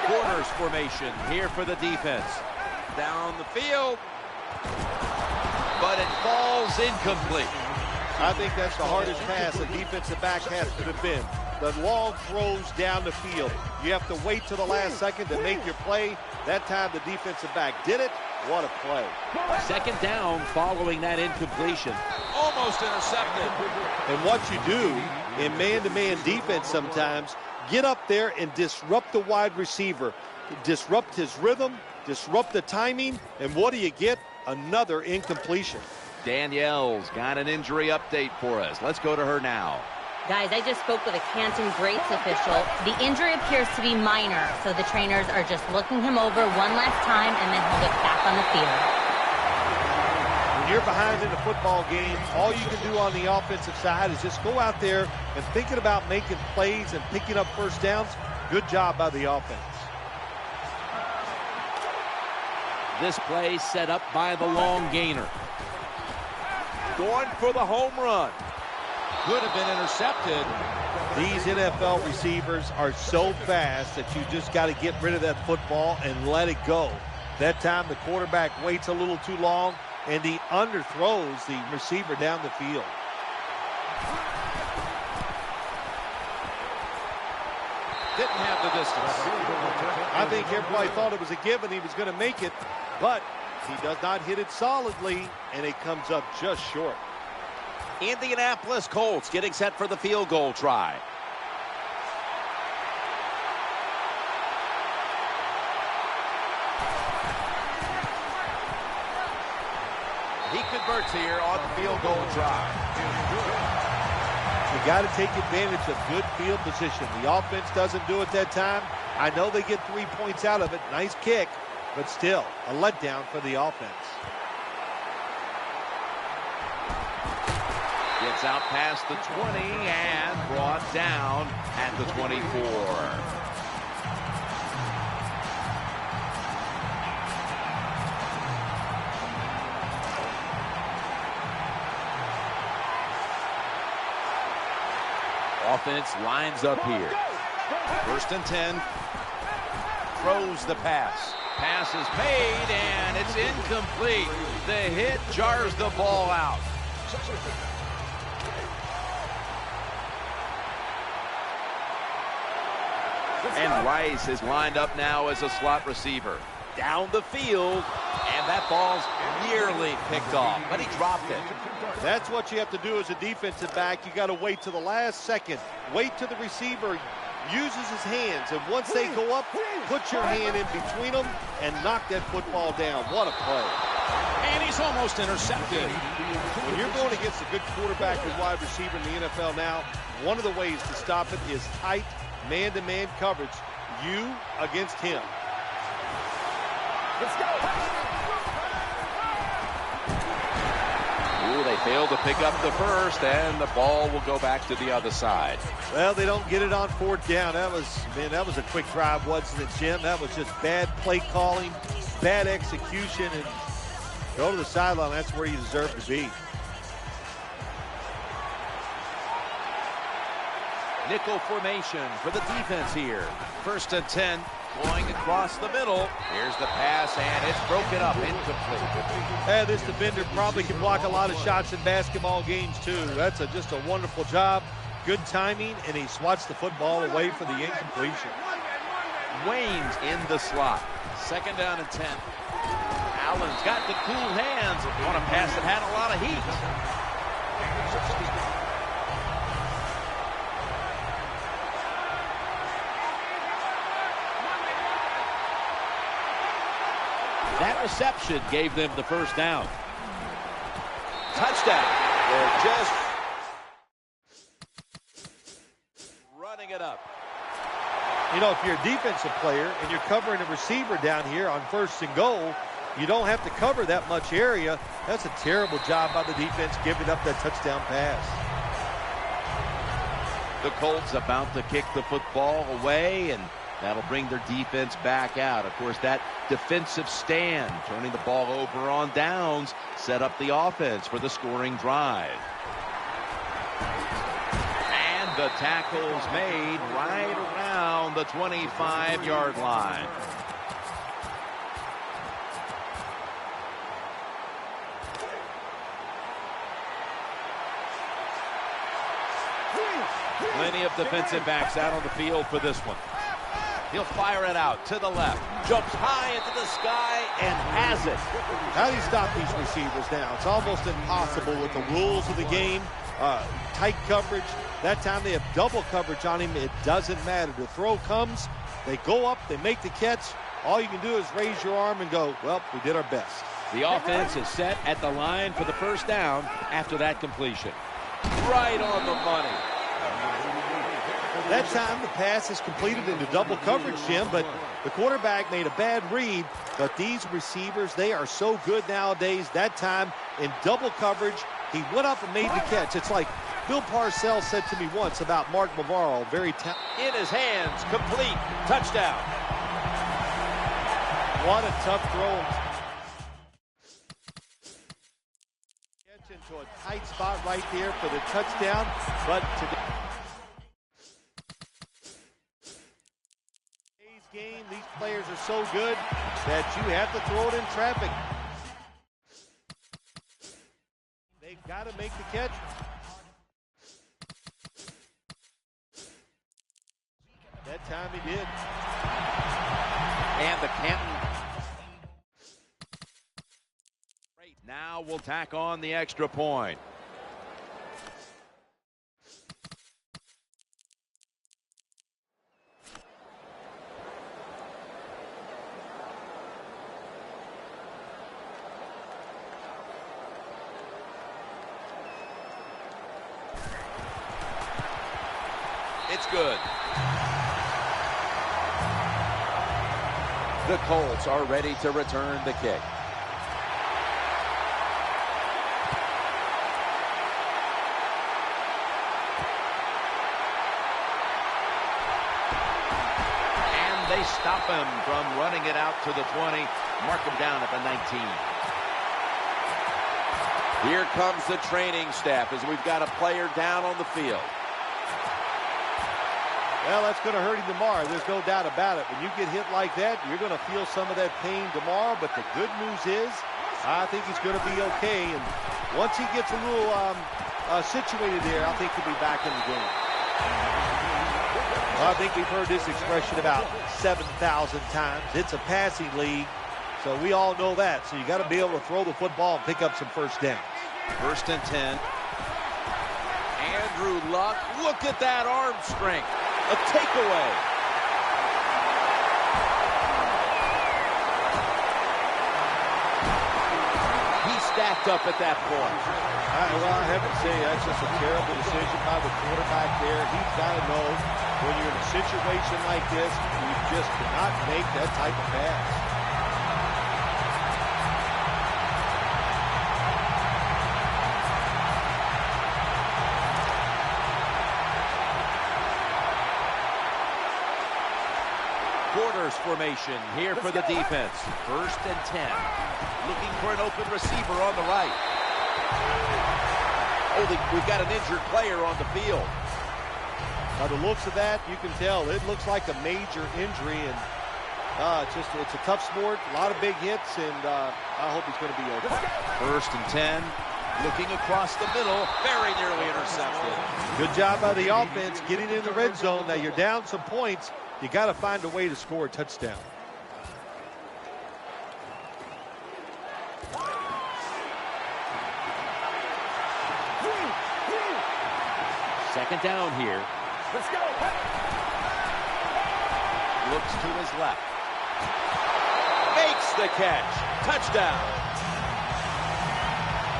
Corners formation here for the defense. Down the field. But it falls incomplete. I think that's the hardest pass a defensive back has to defend. The long throws down the field. You have to wait till the last second to make your play. That time the defensive back did it. What a play. 2nd down following that incompletion. Almost intercepted. And what you do in man-to-man defense sometimes, get up there and disrupt the wide receiver. Disrupt his rhythm, disrupt the timing, and what do you get? Another incompletion. Danielle's got an injury update for us. Let's go to her now. Guys, I just spoke with a Canton Greats official. The injury appears to be minor, so the trainers are just looking him over one last time, and then he'll get back on the field. When you're behind in a football game, all you can do on the offensive side is just go out there and thinking about making plays and picking up first downs. Good job by the offense. This play set up by the long gainer. Going for the home run. Could have been intercepted. These NFL receivers are so fast that you just got to get rid of that football and let it go. That time the quarterback waits a little too long and he underthrows the receiver down the field. Didn't have the distance. I think everybody thought it was a given he was going to make it, but he does not hit it solidly, and it comes up just short. Indianapolis Colts getting set for the field goal try. He converts here on the field goal try. You got to take advantage of good field position. The offense doesn't do it that time. I know they get 3 points out of it. Nice kick, but still a letdown for the offense. Gets Gets out past the 20 and brought down at the 24. Offense lines up here. 1st and 10. Throws the pass. Pass is made, and it's incomplete. The hit jars the ball out. And Rice is lined up now as a slot receiver. Down the field, and that ball's nearly picked off, but he dropped it. That's what you have to do as a defensive back. You got to wait to the last second. Wait till the receiver uses his hands, and once they go up, put your hand in between them and knock that football down. What a play. And he's almost intercepted. When you're going against a good quarterback and wide receiver in the NFL now, one of the ways to stop it is tight man-to-man coverage. You against him. Let's go. Ooh, they failed to pick up the first, and the ball will go back to the other side. Well, they don't get it on 4th down. That was a quick drive, wasn't it, Jim? That was just bad play calling, bad execution, and go to the sideline. That's where you deserve to be. Nickel formation for the defense here. 1st and 10, going across the middle. Here's the pass, and it's broken up, incomplete. This defender probably can block a lot of shots in basketball games, too. That's just a wonderful job. Good timing, and he swats the football away for the incompletion. Wayne's in the slot. 2nd down and 10. Allen's got the cool hands on a pass that had a lot of heat. That reception gave them the 1st down. Touchdown. They're just running it up. You know, if you're a defensive player and you're covering a receiver down here on 1st and goal, you don't have to cover that much area. That's a terrible job by the defense giving up that touchdown pass. The Colts about to kick the football away, and that'll bring their defense back out. Of course, that defensive stand, turning the ball over on downs, set up the offense for the scoring drive. And the tackle's made right around the 25-yard line. Plenty of defensive backs out on the field for this one. He'll fire it out to the left. Jumps high into the sky and has it. How do you stop these receivers now? It's almost impossible with the rules of the game. Tight coverage. That time they have double coverage on him. It doesn't matter. The throw comes. They go up. They make the catch. All you can do is raise your arm and go, well, we did our best. The offense is set at the line for the 1st down after that completion. Right on the money. That time the pass is completed into double coverage, Jim, but the quarterback made a bad read. But these receivers, they are so good nowadays. That time in double coverage, he went up and made the catch. It's like Bill Parcells said to me once about Mark Navarro, very talented. In his hands, complete, touchdown. What a tough throw. Catch into a tight spot right there for the touchdown, but today. Game, these players are so good that you have to throw it in traffic. They've got to make the catch. That time he did. And the Canton. Now we'll tack on the extra point. It's good. The Colts are ready to return the kick. they stop him from running it out to the 20. Mark him down at the 19. Here comes the training staff as we've got a player down on the field. Well, that's going to hurt him tomorrow. There's no doubt about it. When you get hit like that, you're going to feel some of that pain tomorrow. But the good news is, I think he's going to be okay. And once he gets a little situated there, I think he'll be back in the game. Well, I think we've heard this expression about 7,000 times. It's a passing league, so we all know that. So you got to be able to throw the football and pick up some first downs. 1st and 10. Andrew Luck, look at that arm strength. A takeaway. He stacked up at that point. Well, I have to say, that's just a terrible decision by the quarterback there. He's got to know when you're in a situation like this, you just cannot make that type of pass. Quarters formation here for the defense. 1st and 10. Looking for an open receiver on the right. Oh, we've got an injured player on the field. By the looks of that, you can tell it looks like a major injury, and it's a tough sport, a lot of big hits, and I hope he's going to be okay. 1st and 10. Looking across the middle, very nearly intercepted. Good job by the offense getting in the red zone. Now you're down some points. You got to find a way to score a touchdown. Second down here. Let's go. Looks to his left. Makes the catch. Touchdown.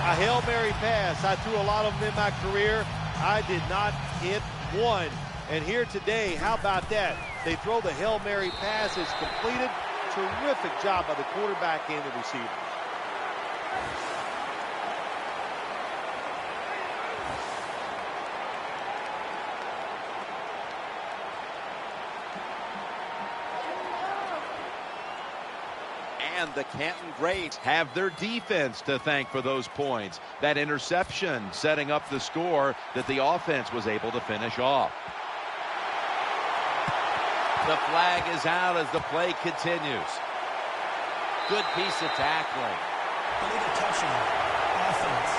A Hail Mary pass. I threw a lot of them in my career. I did not hit one. And here today, how about that? They throw the Hail Mary pass. It's completed. Terrific job by the quarterback and the receiver. And the Canton Greats have their defense to thank for those points. That interception setting up the score that the offense was able to finish off. The flag is out as the play continues. Good piece of tackling. Illegal touching. Offense.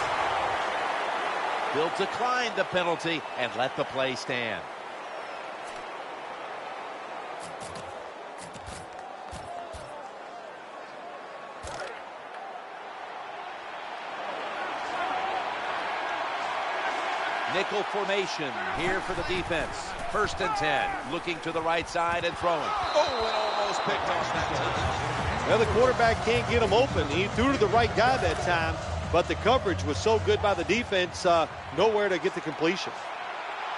They'll decline the penalty and let the play stand. Nickel formation here for the defense. 1st and 10. Looking to the right side and throwing. Oh, it almost picked off that time. Well, the quarterback can't get him open. He threw to the right guy that time, but the coverage was so good by the defense, nowhere to get the completion.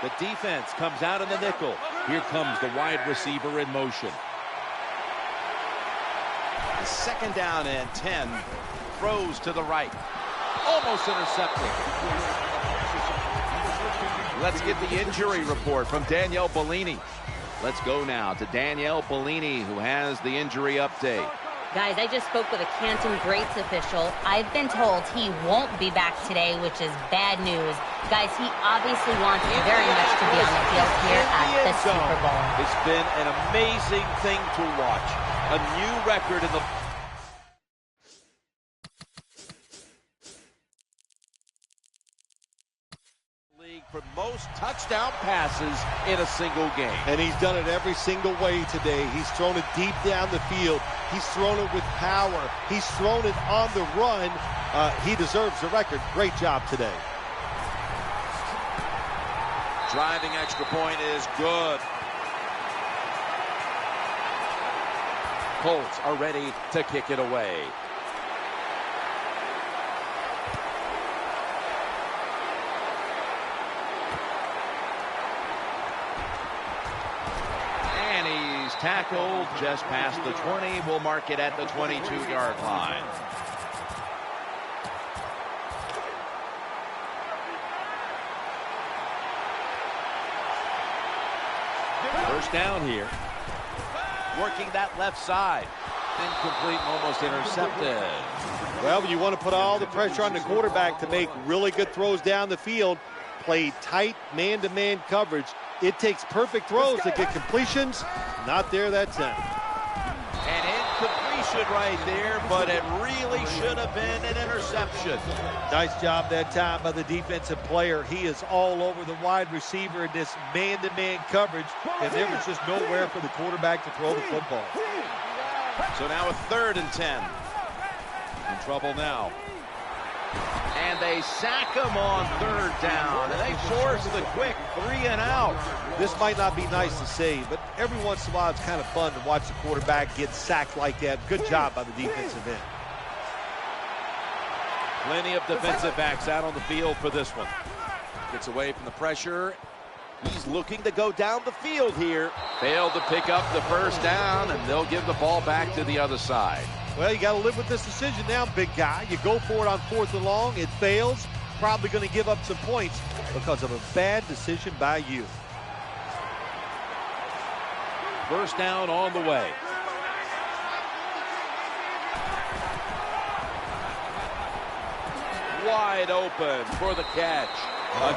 The defense comes out in the nickel. Here comes the wide receiver in motion. The 2nd down and 10. Throws to the right. Almost intercepted. Let's get the injury report from Danielle Bellini. Let's go now to Danielle Bellini, who has the injury update. Guys, I just spoke with a Canton Greats official. I've been told he won't be back today, which is bad news. Guys, he obviously wants very much to be on the field here at the Super Bowl. It's been an amazing thing to watch. A new record in the for most touchdown passes in a single game. And he's done it every single way today. He's thrown it deep down the field. He's thrown it with power. He's thrown it on the run. He deserves the record. Great job today. Driving extra point is good. Colts are ready to kick it away. Tackled just past the 20. We'll mark it at the 22-yard line. First down here. working that left side. Incomplete and almost intercepted. Well, you want to put all the pressure on the quarterback to make really good throws down the field. Play tight man-to-man coverage. It takes perfect throws to get completions. Not there that time. An incompletion right there, but it really should have been an interception. Nice job that time by the defensive player. He is all over the wide receiver in this man-to-man coverage, and there was just nowhere for the quarterback to throw the football. So now a 3rd and 10. In trouble now. And they sack him on 3rd down, and they force the quick 3 and out. This might not be nice to say, but every once in a while it's kind of fun to watch the quarterback get sacked like that. Good job by the defensive end. Plenty of defensive backs out on the field for this one. Gets away from the pressure. He's looking to go down the field here. Failed to pick up the first down, and they'll give the ball back to the other side. Well, you got to live with this decision now, big guy. You go for it on 4th and long. It fails. Probably going to give up some points because of a bad decision by you. First down on the way. Wide open for the catch.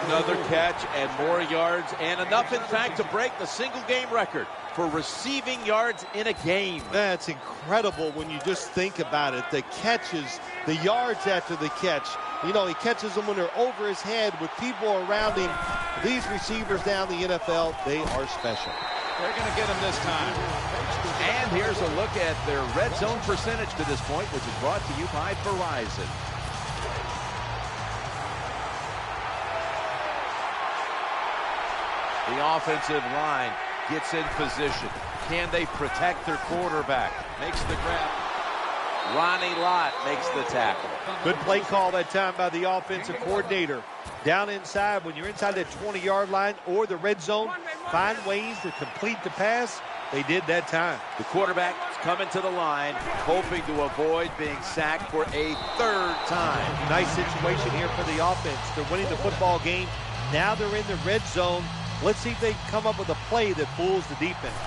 Another catch and more yards, and enough, in fact, to break the single-game record for receiving yards in a game. That's incredible when you just think about it. The catches, the yards after the catch. You know, he catches them when they're over his head with people around him. These receivers down the NFL, they are special. They're going to get him this time. And here's a look at their red zone percentage to this point, which is brought to you by Verizon. The offensive line gets in position. Can they protect their quarterback? Makes the grab. Ronnie Lott makes the tackle. Good play call that time by the offensive coordinator. Down inside, when you're inside that 20-yard line or the red zone, find ways to complete the pass. They did that time. The quarterback is coming to the line, hoping to avoid being sacked for a 3rd time. Nice situation here for the offense. They're winning the football game. Now they're in the red zone. Let's see if they can come up with a play that fools the defense.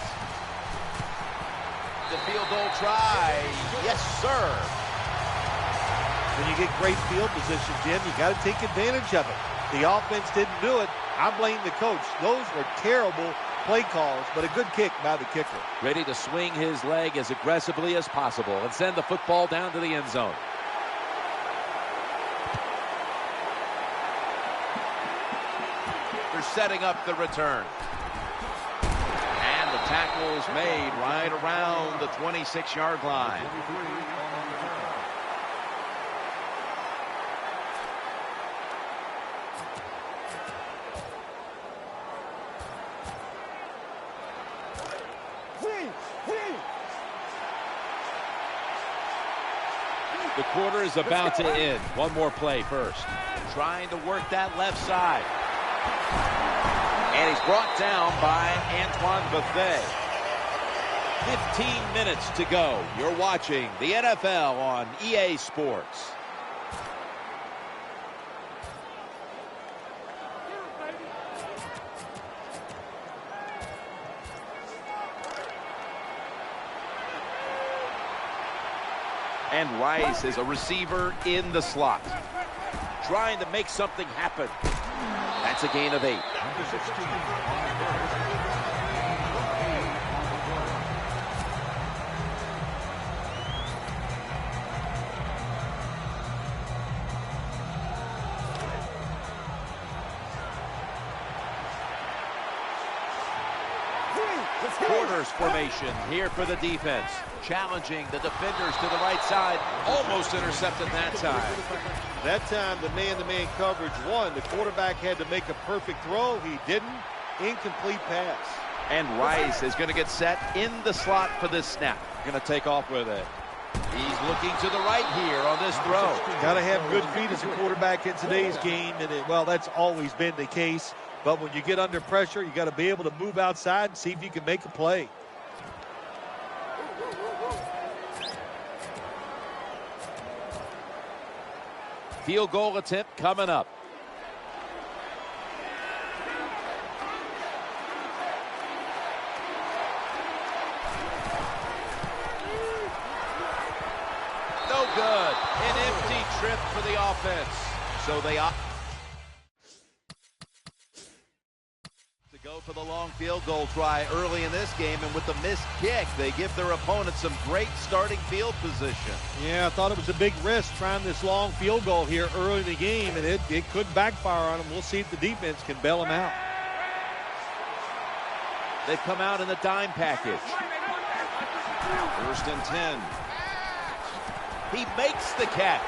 The field goal try. Yes, sir. When you get great field position, Jim, you got to take advantage of it. The offense didn't do it. I blame the coach. Those were terrible play calls, but a good kick by the kicker. Ready to swing his leg as aggressively as possible and send the football down to the end zone. They're setting up the return. And the tackle is made right around the 26-yard line. The quarter is about to end. One more play first. Trying to work that left side. And he's brought down by Antoine Buffet. 15 minutes to go. You're watching the NFL on EA Sports. And Rice is a receiver in the slot, trying to make something happen. That's a gain of 8. Corners formation here for the defense. Challenging the defenders to the right side. Almost intercepted that time. That time, the man-to-man coverage won. The quarterback had to make a perfect throw. He didn't. Incomplete pass. And Rice is going to get set in the slot for this snap. Going to take off with it. He's looking to the right here on this throw. Got to have good feet as a quarterback in today's game. And well, that's always been the case. But when you get under pressure, you got to be able to move outside and see if you can make a play. Field goal attempt coming up. trip for the offense. So they opt to go for the long field goal try early in this game, and with the missed kick, they give their opponent some great starting field position. Yeah, I thought it was a big risk trying this long field goal here early in the game, and it could backfire on them. We'll see if the defense can bail them out. They've come out in the dime package. 1st and 10. He makes the catch.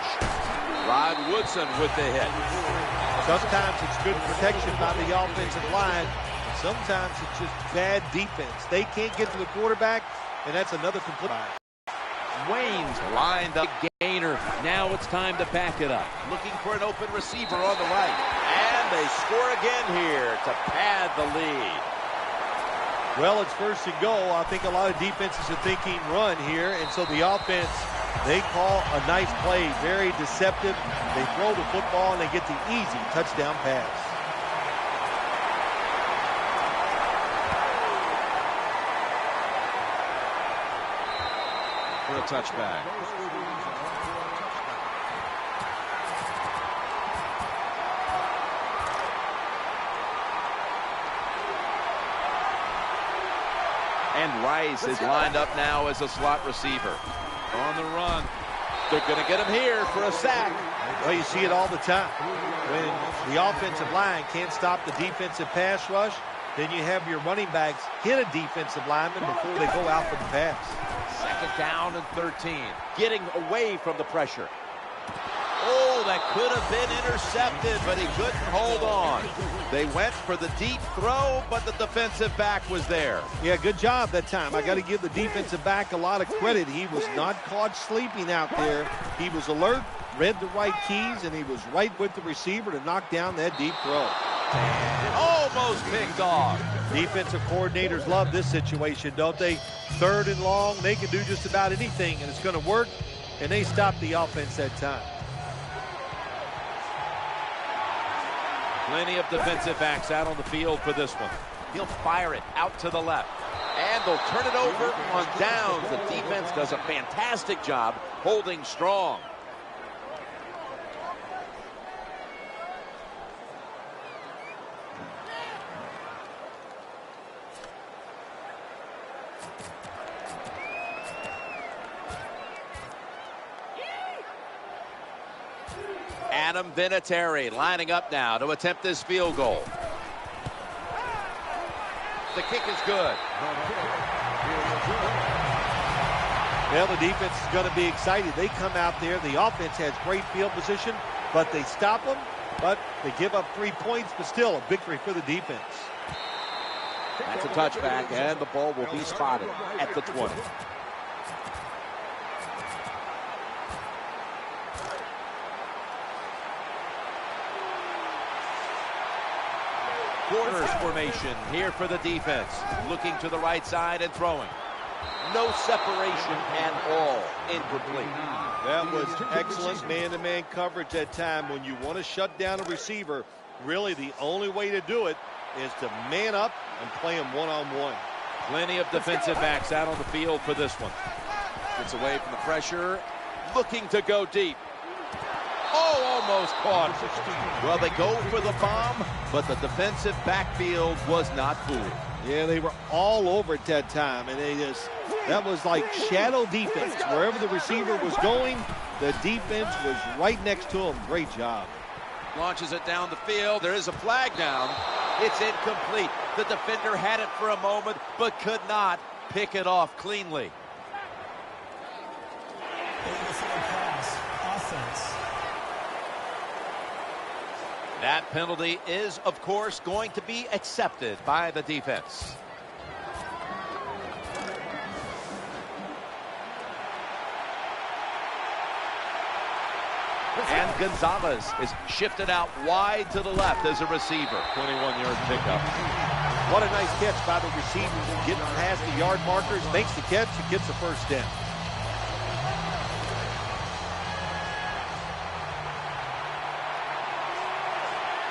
Rod Woodson with the hit. Sometimes it's good protection by the offensive line. Sometimes it's just bad defense. They can't get to the quarterback, and that's another complete. Wayne's lined up gainer. Now it's time to back it up. Looking for an open receiver on the right. And they score again here to pad the lead. Well, it's 1st and goal. I think a lot of defenses are thinking run here, and so the offense, they call a nice play, very deceptive. They throw the football, and they get the easy touchdown pass. For a touchback. And Rice is lined up now as a slot receiver. On the run. They're going to get him here for a sack. Well, you see it all the time. When the offensive line can't stop the defensive pass rush, then you have your running backs hit a defensive lineman before they go out for the pass. 2nd down and 13. Getting away from the pressure. Oh, that could have been intercepted, but he couldn't hold on. They went for the deep throw, but the defensive back was there. Yeah, good job that time. I got to give the defensive back a lot of credit. He was not caught sleeping out there. He was alert, read the right keys, and he was right with the receiver to knock down that deep throw. And almost picked off. Defensive coordinators love this situation, don't they? 3rd and long, they can do just about anything, and it's going to work, and they stop the offense that time. Plenty of defensive backs out on the field for this one. He'll fire it out to the left. And they'll turn it over on downs. The defense does a fantastic job holding strong. Adam Vinatieri lining up now to attempt this field goal. The kick is good. Well, the defense is going to be excited. They come out there. The offense has great field position, but they stop them. But they give up 3 points, but still a victory for the defense. That's a touchback, and the ball will be spotted at the 20. Corners formation here for the defense. Looking to the right side and throwing. No separation at all. Incomplete. That was excellent man-to-man coverage that time. When you want to shut down a receiver, really the only way to do it is to man up and play him one-on-one. Plenty of defensive backs out on the field for this one. Gets away from the pressure. Looking to go deep. Oh, almost caught. Well, they go for the bomb, but the defensive backfield was not fooled. Yeah, they were all over it that time, and that was like shadow defense. Wherever the receiver was going, the defense was right next to him. Great job. Launches it down the field. There is a flag down. It's incomplete. The defender had it for a moment, but could not pick it off cleanly. That penalty is, of course, going to be accepted by the defense. And Gonzalez is shifted out wide to the left as a receiver. 21-yard pickup. What a nice catch by the receivers. Getting past the yard markers, makes the catch, and gets the first down.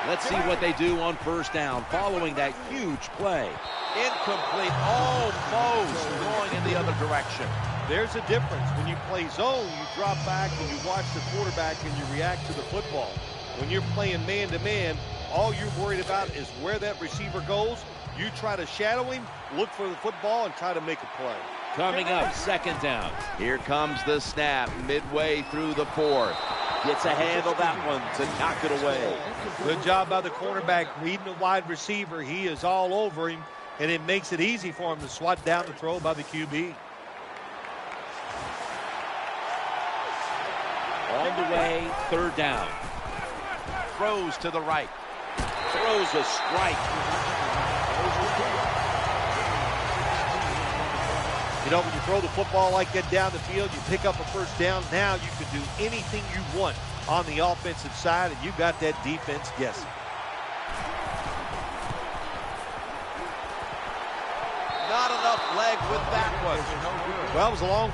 Let's see what they do on first down following that huge play. Incomplete, almost going in the other direction. There's a difference. When you play zone, you drop back and you watch the quarterback and you react to the football. When you're playing man-to-man, all you're worried about is where that receiver goes. You try to shadow him, look for the football, and try to make a play. Coming up, second down. Here comes the snap midway through the fourth. Gets a handle that one to knock it away. Good job by the cornerback reading the wide receiver. He is all over him, and it makes it easy for him to swat down the throw by the QB. On the way, third down. Throws to the right. Throws a strike. You know, when you throw the football like that down the field, you pick up a first down. Now you can do anything you want on the offensive side, and you got that defense guessing. Not enough leg with that one. Well, it was a long